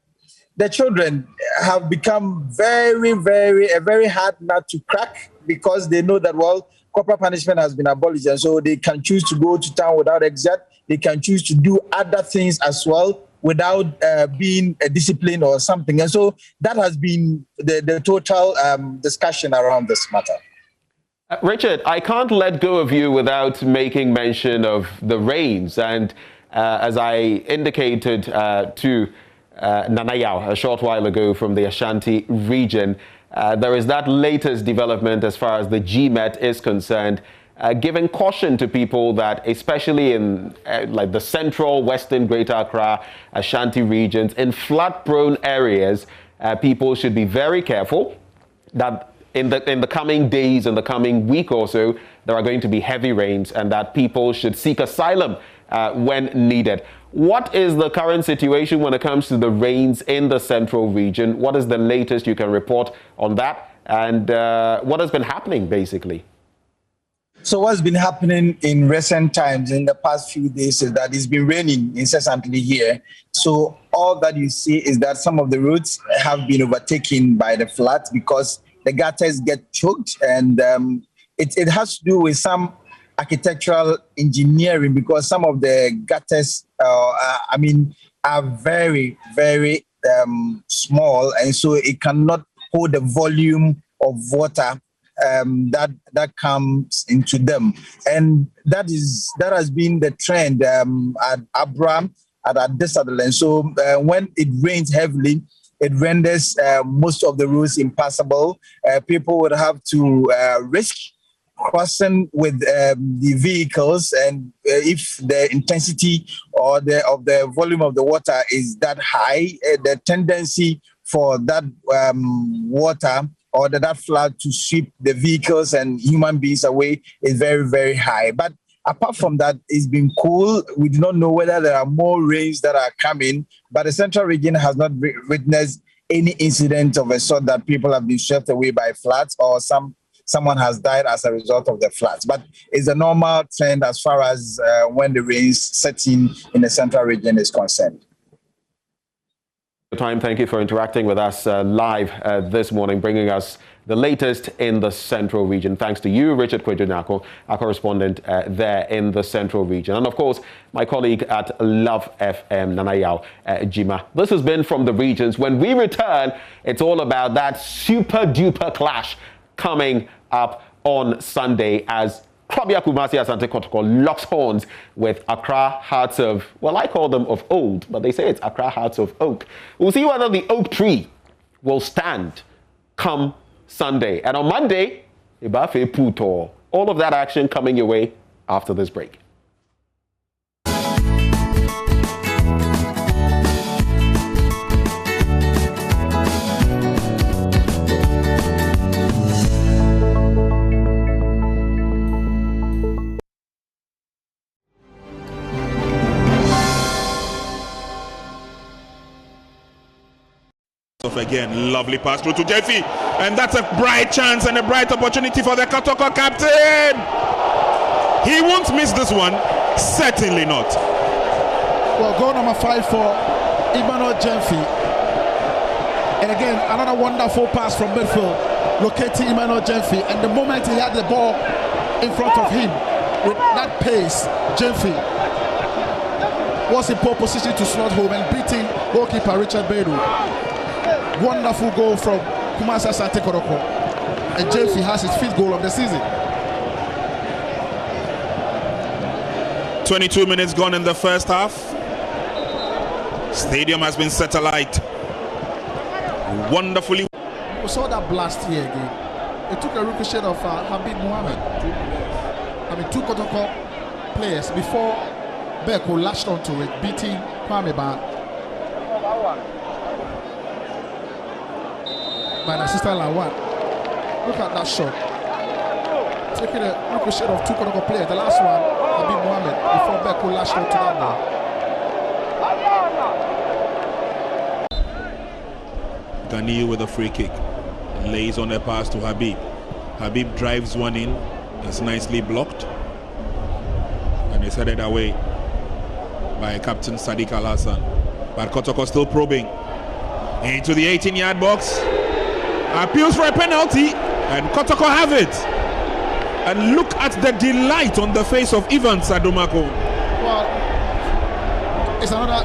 the children have become very hard nut to crack, because they know that, well, corporal punishment has been abolished, and so they can choose to go to town without exit. They can choose to do other things as well without being a discipline or something. And so that has been the total discussion around this matter. Richard, I can't let go of you without making mention of the rains. And as I indicated to Nanayao a short while ago from the Ashanti region, there is that latest development as far as the GMET is concerned, giving caution to people that, especially in like the central, western, Greater Accra, Ashanti regions, in flood-prone areas, people should be very careful that in the coming days, in the coming week or so, there are going to be heavy rains, and that people should seek asylum when needed. What is the current situation when it comes to the rains in the central region? What is the latest you can report on that? And what has been happening, basically? So what's been happening in recent times, in the past few days, is that it's been raining incessantly here. So all that you see is that some of the roads have been overtaken by the floods because the gutters get choked, and it has to do with some architectural engineering, because some of the gutters, are very small, and so it cannot hold the volume of water that comes into them. And that has been the trend at Abraham, at Adesadel. So when it rains heavily, it renders most of the roads impassable. People would have to risk crossing with the vehicles, and if the intensity or of the volume of the water is that high, the tendency for that water or that flood to sweep the vehicles and human beings away is very high. But apart from that, it's been cool. We do not know whether there are more rains that are coming, but the central region has not witnessed any incident of a sort that people have been swept away by floods or someone has died as a result of the floods. But it's a normal trend as far as when the rains set in the central region is concerned. Time. Thank you for interacting with us live this morning, bringing us the latest in the central region. Thanks to you, Richard Kwejonako, our correspondent there in the central region. And of course, my colleague at Love FM, Nanayao Jima. This has been From the Regions. When we return, it's all about that super duper clash coming up on Sunday as Krabia Kumasi Asante Kotoko locks horns with Accra Hearts of, well, I call them of old, but they say it's Accra Hearts of Oak. We'll see whether the oak tree will stand come Sunday. And on Monday, Ibafe Puto. All of that action coming your way after this break. off again. Lovely pass through to Jeffy. And that's a bright chance and a bright opportunity for the Kotoko captain. He won't miss this one. Certainly not. Well, goal number 5 for Emmanuel Jeffy. And again, another wonderful pass from midfield, locating Emmanuel Jeffy. And the moment he had the ball in front of him, with that pace, Jeffy was in pole position to slot home and beating goalkeeper Richard Bedu. Wonderful goal from Kumasi Asante Kotoko. And Jeffy has his 5th goal of the season. 22 minutes gone in the first half. Stadium has been set alight. Wonderfully. We saw that blast here again. It took a ricochet of Habib Mohamed. I mean, 2 Kotoko players before Beko lashed onto it, beating Kwame by the assistant Lawan. Look at that shot. Taking a ricochet of 2 Kotoko players. The last one, Habib Mohamed, before Beko lashed onto that ball. Ganiyu with a free kick. Lays on a pass to Habib. Habib drives one in. It's nicely blocked. And it's headed away by Captain Sadiq Al-Hassan. But Kotoko still probing. Into the 18-yard box. Appeals for a penalty. And Kotoko have it. And look at the delight on the face of Ivan Sadomako. Well, it's another...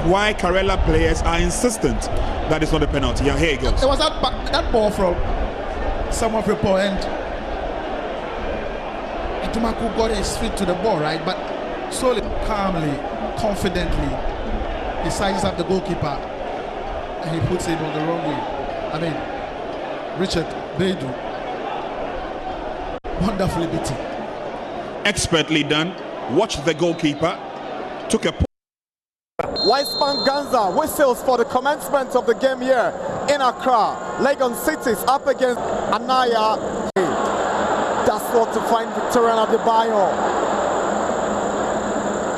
Why Karela players are insistent that it's not a penalty. Yeah, here it goes. It was that ball from someone Prepo and Tumaku got his feet to the ball, right? But slowly, calmly, confidently, he sizes up the goalkeeper and he puts it on the wrong way. I mean, Richard Bedu, wonderfully beaten. Expertly done. Watch the goalkeeper. Took a... Weissman Ganza whistles for the commencement of the game here in Accra. Legon Cities up against Anaya. That's what to find Victorian Adebayo.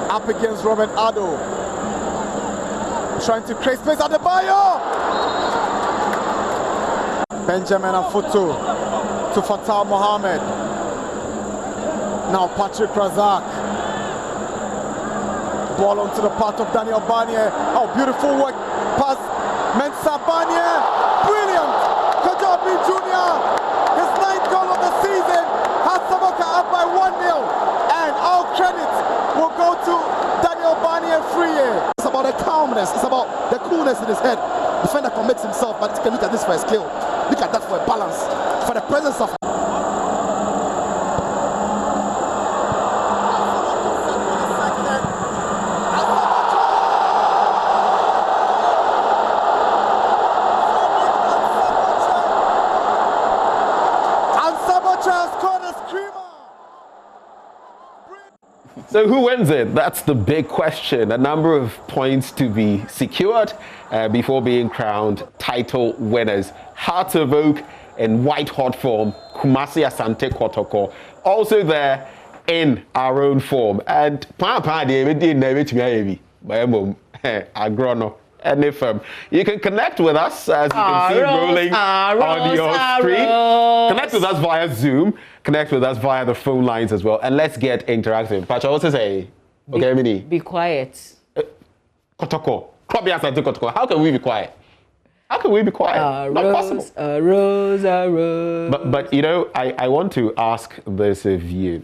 Up against Robert Addo. Trying to create space. Adebayo! Benjamin Afutu to Fatah Mohammed. Now Patrick Razak. Ball onto the part of Daniel Barnier. Oh, beautiful work. Pass. Mensah Barnier. Brilliant. Kajabi Jr. His 9th goal of the season. Has Savoca up by 1-0. And all credit will go to Daniel Barnier Free. It's about the calmness. It's about the coolness in his head. Defender commits himself, but you can look at this for a skill. Look at that for a balance. For the presence of... So who wins it? That's the big question. A number of points to be secured before being crowned title winners. Heart of Oak in white hot form. Kumasi Asante Kotoko also there in our own form. And you can connect with us, as you can see rolling on your screen. Connect with us via Zoom. Connect with us via the phone lines as well. And let's get interactive. Pacha, what's to say? Okay, Mini. Be quiet. Kotoko. How can we be quiet? How can we be quiet? Not possible. Rose. But you know, I want to ask this of you.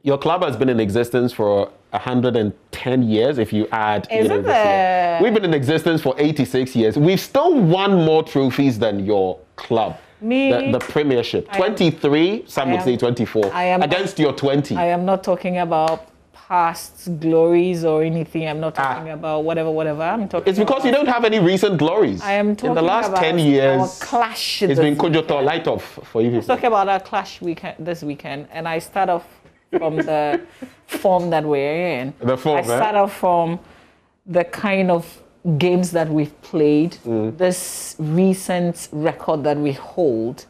Your club has been in existence for 110 years, if you add this year. We've been in existence for 86 years. We've still won more trophies than your club. The Premiership. 23, some would say 24, against your 20. I am not talking about past glories or anything. I'm not talking about whatever. I'm talking. It's because you don't have any recent glories. I am talking in the last about 10 years. Our clash. It's been Kojoto light off for you. Let's talk about our clash this weekend, and I start off from the form that we're in. The form. I start off from the kind of games that we've played, this recent record that we hold,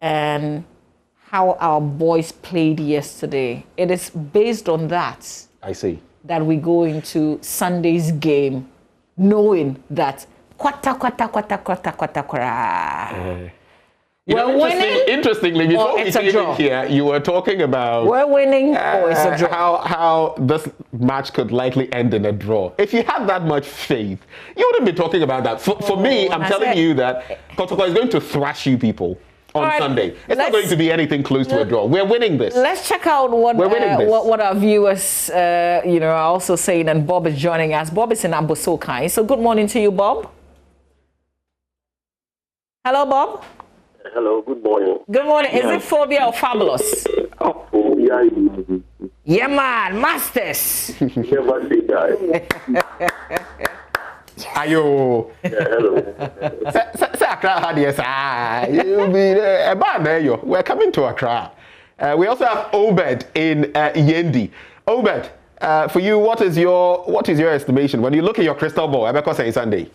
and how our boys played yesterday. It is based on that. I see. That we go into Sunday's game knowing that Interestingly, before we came in here, you were talking about we're winning or it's a draw. How this match could likely end in a draw. If you had that much faith, you wouldn't be talking about that. For me, I'm telling you that Kotoko is going to thrash you people on Sunday. It's not going to be anything close to a draw. We're winning this. Let's check out what our viewers are also saying, and Bob is joining us. Bob is in Abosokai. So good morning to you, Bob. Hello, Bob. Hello, good morning. Good morning. Is it phobia or fabulous? Oh, phobia. Yeah, man. Masters. Never say that. Ayo. Hello. Say Accra had yes. You'll be a bad there. We're coming to Accra. We also have Obed in Yendi. Obed, for you, what is your estimation when you look at your crystal ball? Ebeko say Sunday.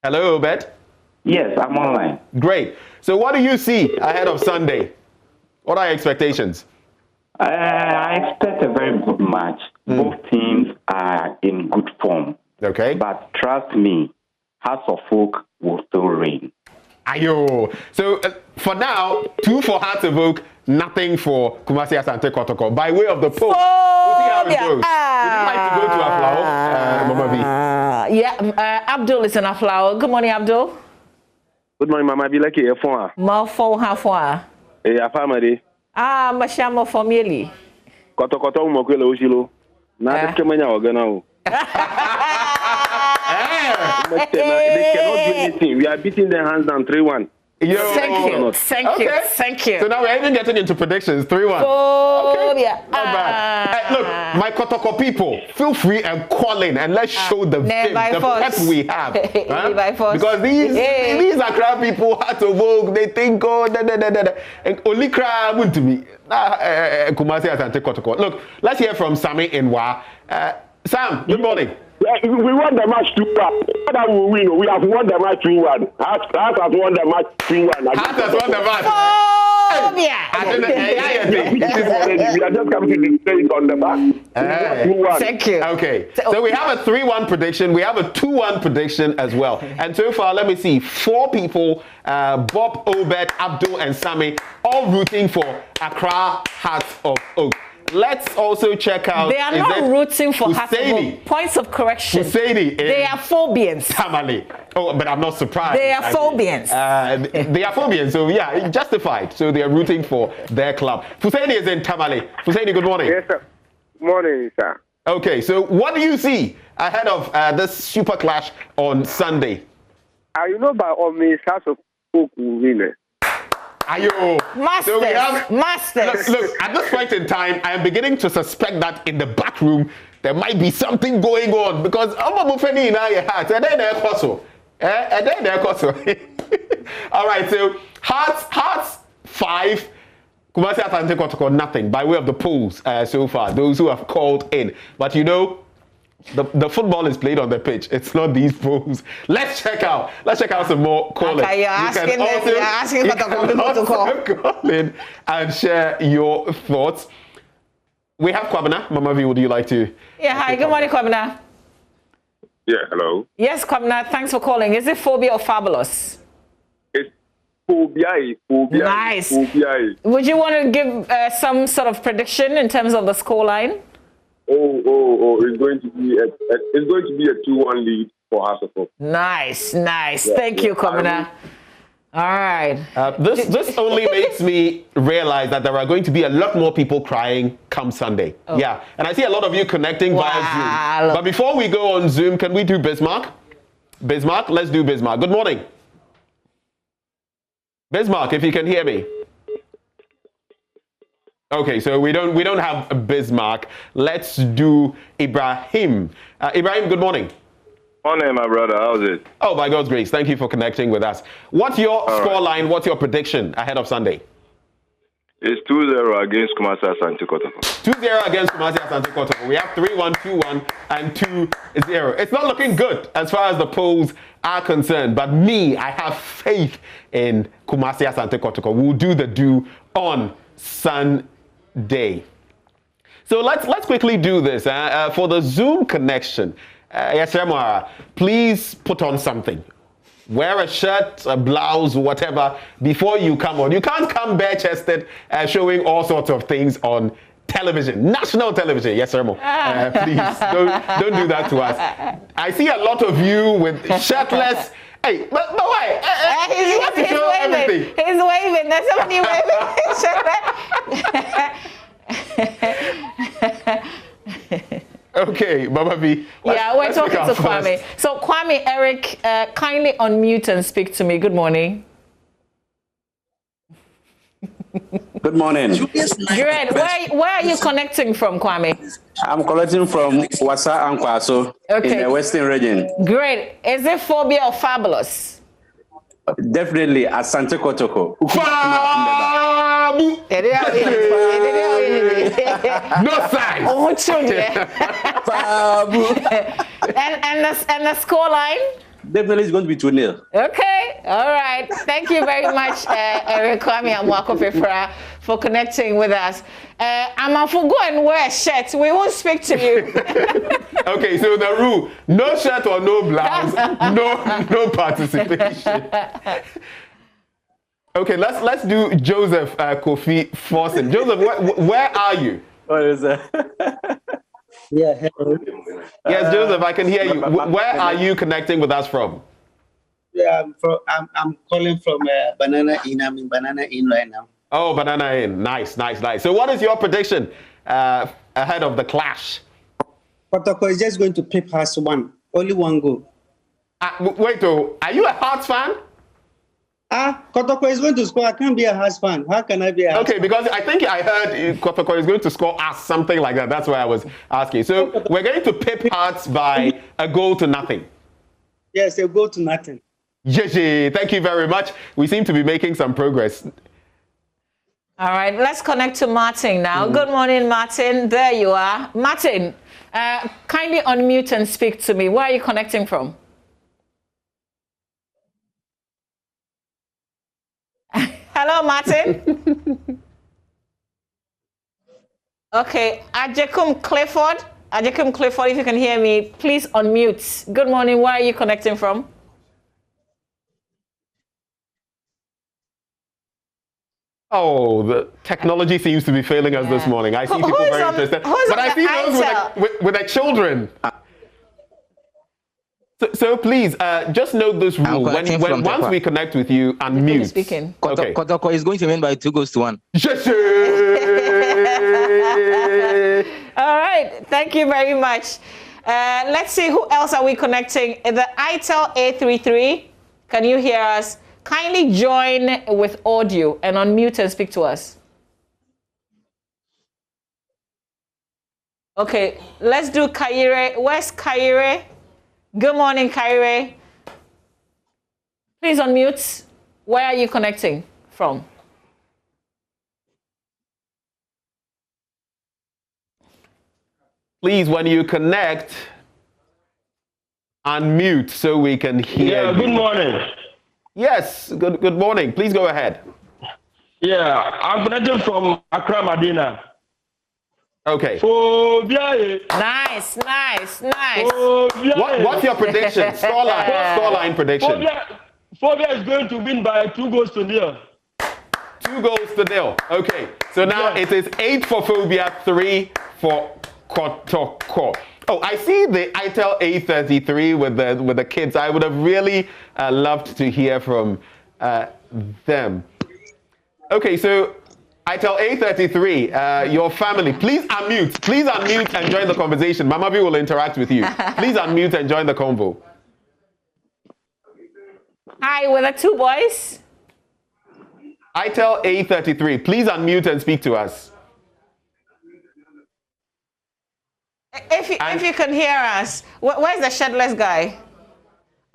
Hello, Obed. Yes, I'm online. Great. So what do you see ahead of Sunday? What are your expectations? I expect a very good match. Both teams are in good form. Okay. But trust me, Hearts of Oak will still reign. Ayo. So for now, 2 for Hearts of Oak, nothing for Kumasi Asante Kotoko. By way of the poll, we'll see how it goes. Would you like to go to Aflao, Mama V? Yeah, Abdul is in Aflao. Good morning, Abdul. Good morning, Mama V. Like you phone. Malfo halfwa. Eh, family. Mashamo family. Kotoko mokwele ushilo. Na kemenya ogana o. They cannot do anything. We are beating their hands down 3-1. Thank you. So now we're even getting into predictions. 3-1. Oh, okay. Yeah. Not bad. Look, my Kotoko people, feel free and call in and let's show the pep we have. Because these Accra people had to vote. They think, and only cry to me. Kumasi Asante Kotoko. Look, let's hear from Sammy in Wa. Sam, good morning. We won the match 2-1. That will win. We have won the match 3-1. Hearts has won the match 3-1. Hearts has won the match. We are just coming to the stage on the back. Thank you. Okay. So we have a 3-1 prediction. We have a 2-1 prediction as well. And so far, let me see, 4 people, Bob, Obed, Abdul, and Sammy, all rooting for Accra Hearts of Oak. Let's also check out. They are not rooting for Hearts of Oak. Points of correction. They are phobians. Tamale. Oh, but I'm not surprised. They are phobians. They are phobians. So yeah, justified. So they are rooting for their club. Fusaini is in Tamale. Fusaini, good morning. Yes, sir. Morning, sir. Okay, so what do you see ahead of this super clash on Sunday? You know by all means, Hearts of Oak will win. Ayo. Masters. Look, at this point in time, I am beginning to suspect that in the back room, there might be something going on because all right, so Hearts 5, Kumasi Asante Kotoko nothing by way of the polls so far, those who have called in. But you know, the football is played on the pitch. It's not these polls. Let's check out some more callers. Okay, you're asking also call in and share your thoughts. We have Kwabena. Mama V, would you like to? Yeah, hi. Good morning, Kwabena. Yeah, hello. Yes, Kwabena. Thanks for calling. Is it phobia or fabulous? It's phobia. Nice. Phobia. Would you want to give some sort of prediction in terms of the scoreline? Oh! It's going to be a 2-1 lead for Hearts of Oak. Nice. Thank you, Kwabena. All right. This only makes me realize that there are going to be a lot more people crying come Sunday. Oh. Yeah, and I see a lot of you connecting via Zoom. But before we go on Zoom, can we do Bismarck? Bismarck, let's do Bismarck. Good morning. Bismarck, if you can hear me. Okay, so we don't have a Bismarck. Let's do Ibrahim. Ibrahim, good morning. Morning, my brother. How's it? Oh, by God's grace. Thank you for connecting with us. What's your scoreline? What's your prediction ahead of Sunday? It's 2-0 against Kumasi Asante Kotoko. 2-0 against Kumasi Asante Kotoko. We have 3-1, 2-1, and 2-0. It's not looking good as far as the polls are concerned. But me, I have faith in Kumasi Asante Kotoko. We'll do the do on Sunday. So let's quickly do this for the Zoom connection. yes, Remara, please put on something. Wear a shirt, a blouse, whatever, before you come on. You can't come bare-chested showing all sorts of things on television, national television. Yes, Remo. Please, don't do that to us. I see a lot of you with shirtless. Hey, but why? You have to show everything. He's waving. There's somebody waving. Okay, Baba B. Yeah, we're talking to Kwame. So, Kwame, Eric, kindly unmute and speak to me. Good morning. Good morning. Great. Where are you connecting from, Kwame? I'm connecting from Wasa and Kwaso in the Western region. Great. Is it phobia or fabulous? Definitely Asante Kotoko. No sign. And the score line? Definitely it's going to be 2-0. Okay, all right. Thank you very much, Eric Kwame and Mwako Pepra, for connecting with us. Amafu, go and wear a shirt. We won't speak to you. Okay, so the rule: no shirt or no blouse, no participation. Okay, let's do Joseph Kofi Forsen. Joseph, where are you? What is that? Yeah, hello. Yes, Joseph, I can hear you. Where are you connecting with us from? Yeah, I'm calling from Banana Inn. I'm in Banana Inn right now. Oh, Banana Inn. Nice. So what is your prediction ahead of the clash? Kotoko is just going to pip us one. Only one goal. Wait, are you a Hearts fan? Kotoko is going to score. I can't be a Hearts fan. How can I be a Hearts fan? Because I think I heard Kotoko is going to score us, something like that. That's why I was asking. So we're going to pip Hearts by a goal to nothing. Yes, a goal to nothing. Yeje, thank you very much. We seem to be making some progress. All right, let's connect to Martin now. Good morning, Martin. There you are. Martin, kindly unmute and speak to me. Where are you connecting from? Hello, Martin. Okay, Ajekum Clifford, if you can hear me, please unmute. Good morning. Where are you connecting from? Oh, the technology seems to be failing us this morning. I see people very interested. But I see those with their children. So please, just note this rule. Once we connect with you, unmute. Speaking. Kotoko is going to win by 2-1. Yes. All right. Thank you very much. Let's see, who else are we connecting? The ITEL A33. Can you hear us? Kindly join with audio and unmute and speak to us. Okay, let's do Kaire. Where's Kaire? Good morning, Kaire. Please unmute. Where are you connecting from? Please, when you connect, unmute so we can hear you. Good morning. Yes, good morning. Please go ahead. Yeah, I'm connecting from Accra, Medina. Okay. Nice. What's your prediction? Scoreline prediction. Phobia is going to win by 2-0. 2-0. Okay. So now it is 8 for Phobia, 3 for Kotoko. Oh, I see the ITEL A33 with the kids. I would have really loved to hear from them. Okay, so ITEL A33, your family, please unmute and join the conversation. Mama B will interact with you. Please unmute and join the convo. Hi, with the two boys. ITEL A33, please unmute and speak to us. If you can hear us, where's the shirtless guy?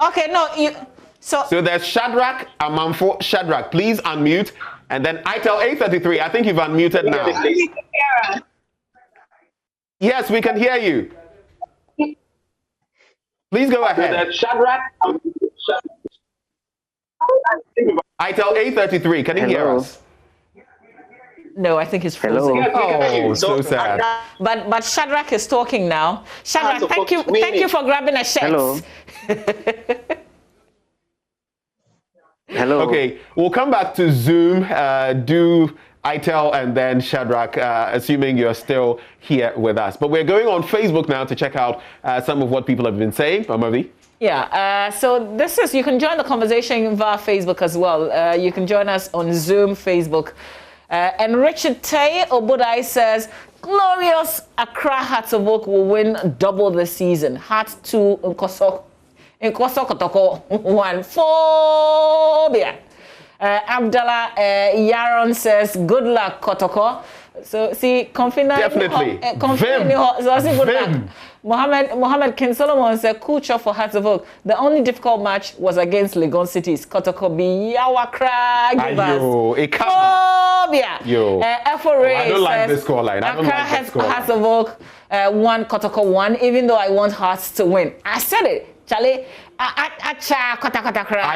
Okay, no, you. So there's Shadrach, Amanfo, Shadrach. Please unmute, and then ITEL A33. I think you've unmuted now. Yes, we can hear you. Please go ahead. So Shadrach. ITEL A33. Can you hear us? No, I think he's frozen. Oh, so sad. But Shadrach is talking now. Shadrach, thank you for grabbing a shirt. Hello. Hello. Okay, we'll come back to Zoom. Do Itel and then Shadrach, assuming you're still here with us. But we're going on Facebook now to check out some of what people have been saying. Mamavi? Yeah, so you can join the conversation via Facebook as well. You can join us on Zoom, Facebook. And Richard Tay Obudai says, glorious Accra Hearts of Oak will win double this season. Heart 2 in Kotoko 1. Phobia. Abdallah Yaron says, good luck, Kotoko. So, see, confident. Definitely. Vim. Mohammed King Solomon said, culture for Hearts of Oak. The only difficult match was against Legon Cities. Kotoko be Yawakra. Phobia. I don't like this scoreline. Hearts of Oak 1, Kotoko 1, even though I want Hearts to win. I said it. Charlie, I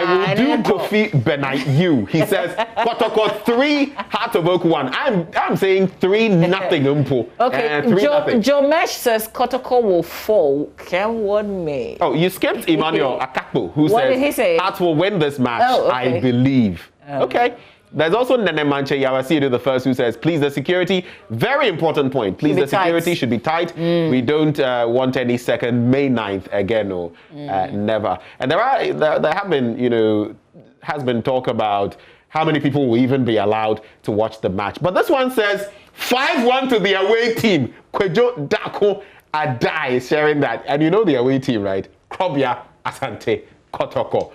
will do Kofi Benayu. He says Kotoko 3, Heart of Oak 1. I'm saying 3-0. Okay, Joe Mesh says Kotoko will fall. Can one may? Oh, you skipped Emmanuel Akakpo, who what did he say? Heart will win this match. I believe. Okay. There's also Nene Manche Yawasidu, the first, who says, please, the security, very important point. Please, the security should be tight. We don't want any second May 9th again, or never. And there have been, has been talk about how many people will even be allowed to watch the match. But this one says 5-1 to the away team. Kwejo Dako Adai is sharing that. And you know the away team, right? Krobia Asante. Kotoko.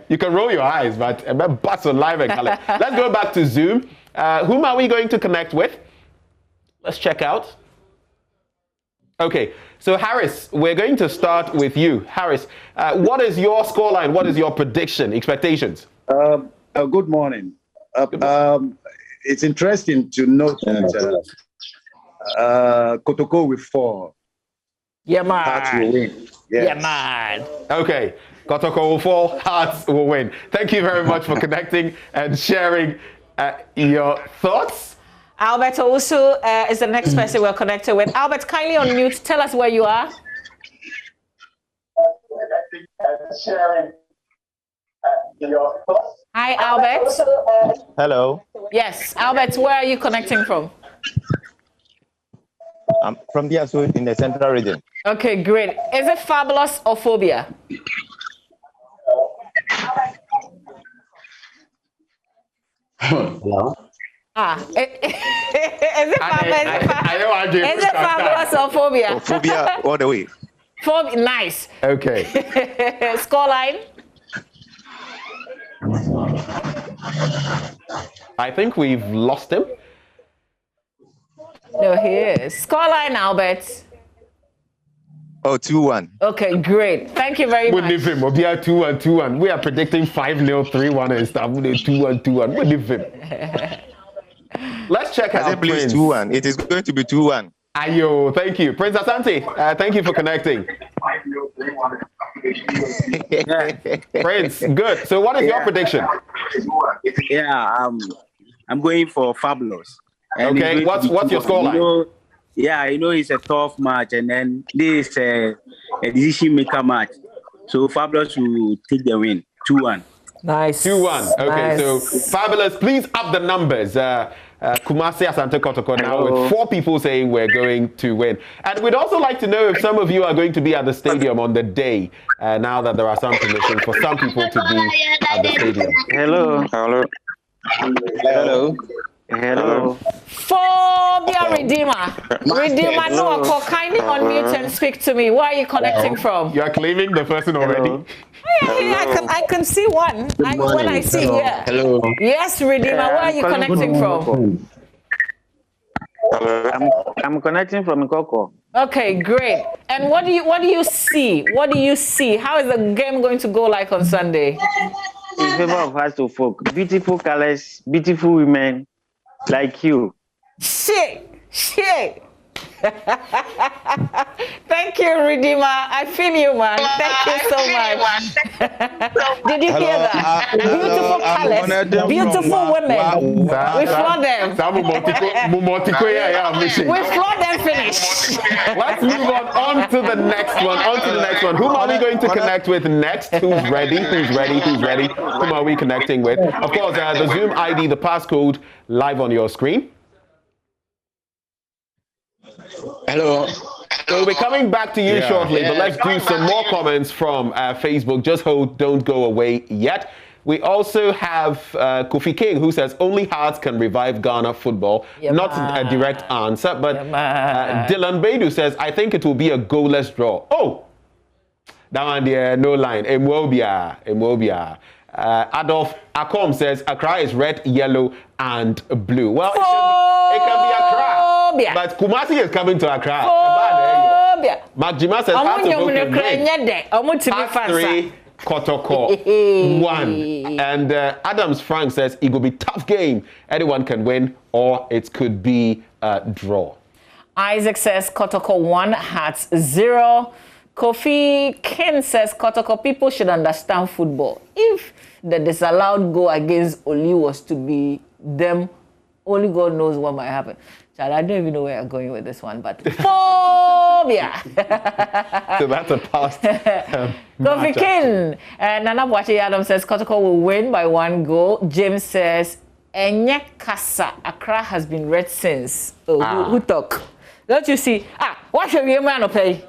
You can roll your eyes, but bust on live and color. Let's go back to Zoom. Whom are we going to connect with? Let's check out. Okay, so Harris, we're going to start with you. Harris, what is your scoreline? What is your prediction, expectations? Good morning. It's interesting to note that Kotoko with 4. Yeah, man. Hearts will win. Yes. Yeah, man. Okay. Kotoko will fall, Hearts will win. Thank you very much for connecting and sharing your thoughts. Albert also is the next person we're connected with. Albert, kindly unmute. Tell us where you are. Hi, Albert. Hello. Yes, Albert, where are you connecting from? I'm from Diasu in the central region. Okay, great. Is it fabulous or phobia? Hello. Is it fabulous or phobia? Phobia all the way. Phobia, nice. Okay. Scoreline? I think we've lost him. No, he is. Scoreline, Albert. Oh, 2-1. Okay, great. Thank you very much. We 2-1. We are predicting 5-0, 3-1 and stuff. 2-1. We leave him. Let's check out Prince. 2-1. It is going to be 2-1. Ayo, thank you. Prince Asante, thank you for connecting. Prince, good. So what is your prediction? Yeah, I'm going for fabulous. And okay, what's your scoreline? It's a tough match, and then this is a decision maker match. So Fabulous will take the win, 2-1. Nice. 2-1. Okay, nice. So Fabulous, please up the numbers. Kumasi Asante Kotoko now with 4 people saying we're going to win. And we'd also like to know if some of you are going to be at the stadium on the day, now that there are some permissions for some people to be at the stadium. Hello. Phobia Redeemer. Redeemer Noako, kindly unmute and speak to me. Where are you connecting from? You are claiming the person already? I can see one. When I see here. Hello. Yes, Redeemer, where are you connecting from? I'm connecting from Kotoko. Okay, great. And what do you see? What do you see? How is the game going to go like on Sunday? In favor of Hearts of Oak. Beautiful colors, beautiful women like you. Shit. Thank you, Redeemer. I feel you, man. Thank you so much. Did you hear that? Beautiful colors, beautiful women. We flood them. We flood them finished. Let's move on to the next one. Whom are we going to connect with next? Who's ready? Whom are we connecting with? Of course, the Zoom ID, the passcode, live on your screen. Hello. So we'll be coming back to you shortly, but let's do some more comments from Facebook. Just hold, don't go away yet. We also have Kofi King, who says only Hearts can revive Ghana football. Not a direct answer, but Dylan Beidou says, I think it will be a goalless draw. Oh, that one there, no line. Mwobia. Adolf Akom says Accra is red, yellow, and blue. Well, it can be Accra, but Kumasi is coming to Accra. Mark Jima says Hearts will Hearts 3, Kotoko 1. And Adams Frank says it will be tough game. Anyone can win, or it could be a draw. Isaac says Kotoko 1, Hearts 0. Kofi Ken says Kotoko people should understand football. If the disallowed goal against Oli was to be them, only God knows what might happen. Child, I don't even know where I'm going with this one, but phobia. So that's a past. Kofi Ken. Nana Bwachi Adam says Kotoko will win by 1 goal. James says Enye Kasa Accra has been red since. Oh, who talk? Don't you see? What should we man pay?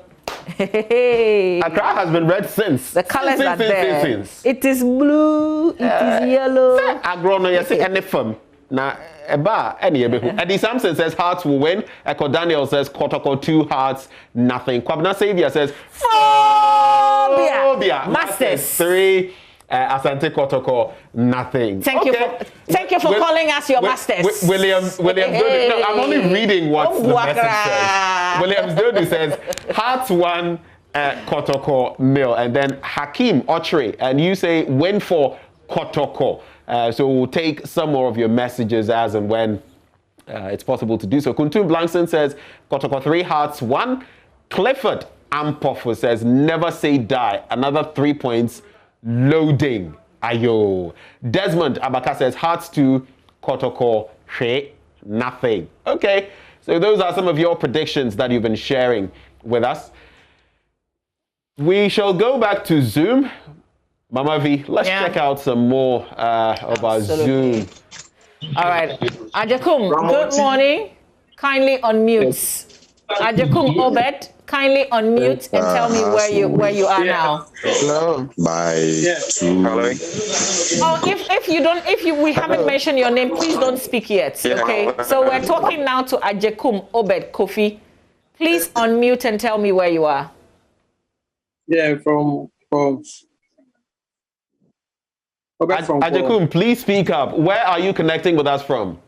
Accra has been red since. The colors are there. Since. It is blue, it is yellow. Agrono, you see any firm. Now, Eddie Sampson says Hearts will win. Echo Daniel says Kotoko 2, Hearts nothing. Kwabna Savia says Phobia. Masters 3. Asante Kotoko nothing. Thank you for calling us your masters. William Dodu. No, I'm only reading what the message says. William Dodu says Hearts 1, Kotoko 0, and then Hakim Ochre, and you say win for Kotoko. So we'll take some more of your messages as and when it's possible to do so. Kuntum Blankson says Kotoko 3, Hearts 1. Clifford Ampofo says never say die. Another 3 points. Loading. Ayo. Desmond Abaka says Hearts 2, Kotoko 3, nothing. Okay. So those are some of your predictions that you've been sharing with us. We shall go back to Zoom. Mama V, let's check out some more of our Zoom. All right. Ajakum, good morning. Kindly unmute. Ajakum Obed, kindly unmute and tell me where you are now. Hello. We haven't mentioned your name, please don't speak yet. Okay. So we're talking now to Ajakum Obed Kofi. Please unmute and tell me where you are. Yeah, from Ajakum, please speak up. Where are you connecting with us from?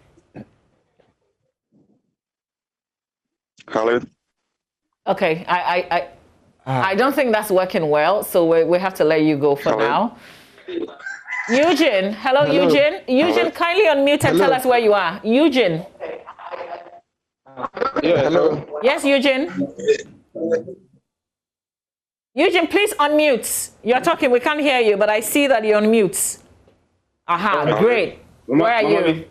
Hello. Okay, I don't think that's working well, so we have to let you go for now. Eugene, hello. Eugene. Eugene, kindly unmute and tell us where you are. Eugene. Yeah, hello. Yes, Eugene. Eugene, please unmute. You're talking, we can't hear you, but I see that you're on mute. Aha, great. Where are you?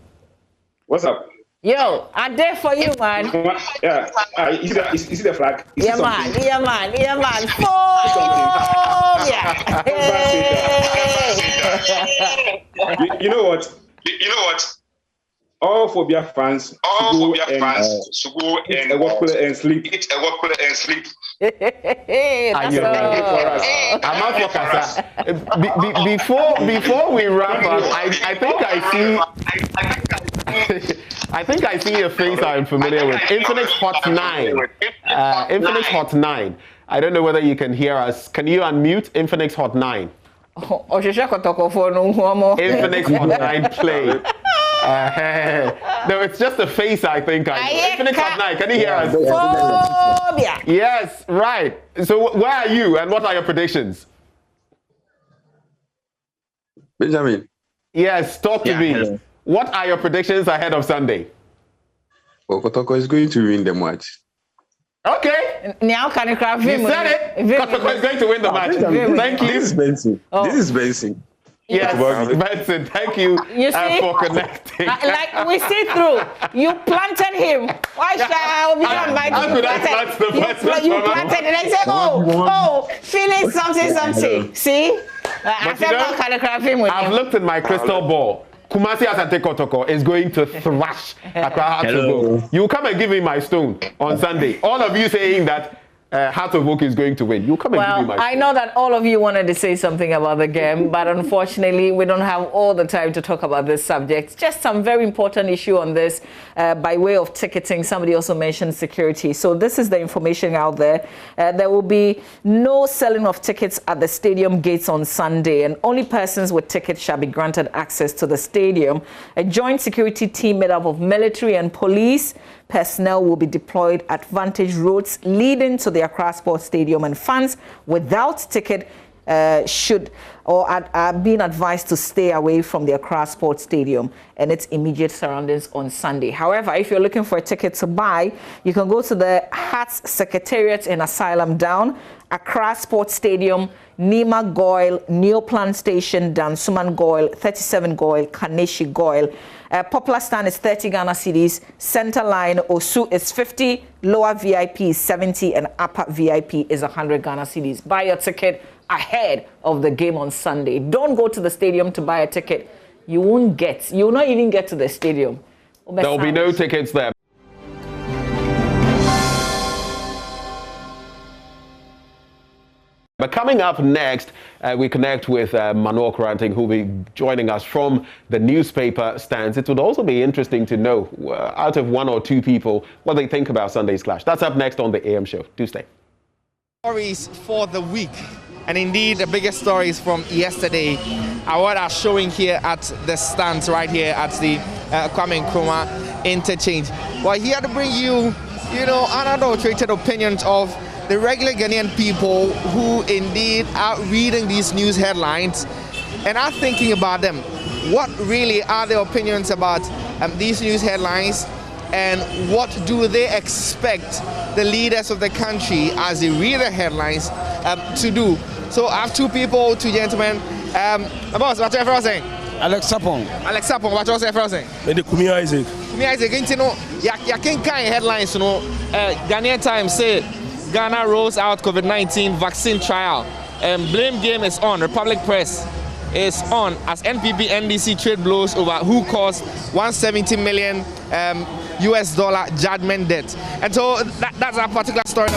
What's up? Yo, I'm there for you, man. Yeah, you see the flag? Yeah, man. You know what? All phobia fans should go and work and sleep. Before we wrap up, I think I see a face I'm familiar with. Infinix Hot 9. Infinix Hot 9. I don't know whether you can hear us. Can you unmute Infinix Hot 9? Infinix Hot 9 play. No, it's just a face I think I know. Infinix Hot 9, can you hear us? Phobia. Yes, right. So where are you and what are your predictions? Benjamin. Yes, talk to me. Hello. What are your predictions ahead of Sunday? Well, Kotoko is going to win the match. Okay. Now can you cry? You said it. Kotoko is going to win the match. Thank you. This is Benson. This is Benson. Yes, Benson, thank you, for connecting. Like we see through. You planted him. Why shall we You planted it and say, feeling something. See? I've looked at my crystal ball. Kumasi Asante Kotoko is going to thrash Accra Hearts of Oak. You come and give me my stone on Sunday. All of you saying that Hearts of Oak is going to win. You come and give me my stone. I know that all of you wanted to say something about the game, but unfortunately, we don't have all the time to talk about this subject. Just some very important issue on this by way of ticketing. Somebody also mentioned security. So this is the information out there. There will be no selling of tickets at the stadium gates on Sunday, and only persons with tickets shall be granted access to the stadium. A joint security team made up of military and police personnel will be deployed at Vantage roads leading to the Accra Sports Stadium, and fans without ticket are being advised to stay away from the Accra Sports Stadium and its immediate surroundings on Sunday. However, if you're looking for a ticket to buy, you can go to the Hearts Secretariat in Asylum Down, Accra Sports Stadium, Nima Goyle, Neoplan Station, Dansuman Goyle, 37 Goyle, Kaneshi Goyle. Popular stand is 30 Ghana cedis. Center line Osu is 50. Lower VIP is 70, and upper VIP is 100 Ghana cedis. Buy your ticket ahead of the game on Sunday. Don't go to the stadium to buy a ticket. You will not even get to the stadium. There will be no tickets there. But coming up next, we connect with Manuel Kuranting, who will be joining us from the newspaper stands. It would also be interesting to know, out of one or two people, what they think about Sunday's clash. That's up next on the AM show. Do stay. Stories for the week. And indeed, the biggest stories from yesterday are what are showing here at the stands right here at the Kwame Nkrumah interchange. We're here to bring you, unadulterated opinions of the regular Ghanaian people who indeed are reading these news headlines and are thinking about them. What really are their opinions about these news headlines, and what do they expect the leaders of the country, as they read the headlines, to do? So I have two gentlemen. Boss, what's your first thing? Alex Sapong, what's your first thing? Kumi Isaac. You can't kind headlines, Ghanaian Times say Ghana rolls out COVID-19 vaccine trial. Blame game is on. Republic Press is on as NPP NDC trade blows over who caused $170 million US dollar judgment debt. And so that's a particular story.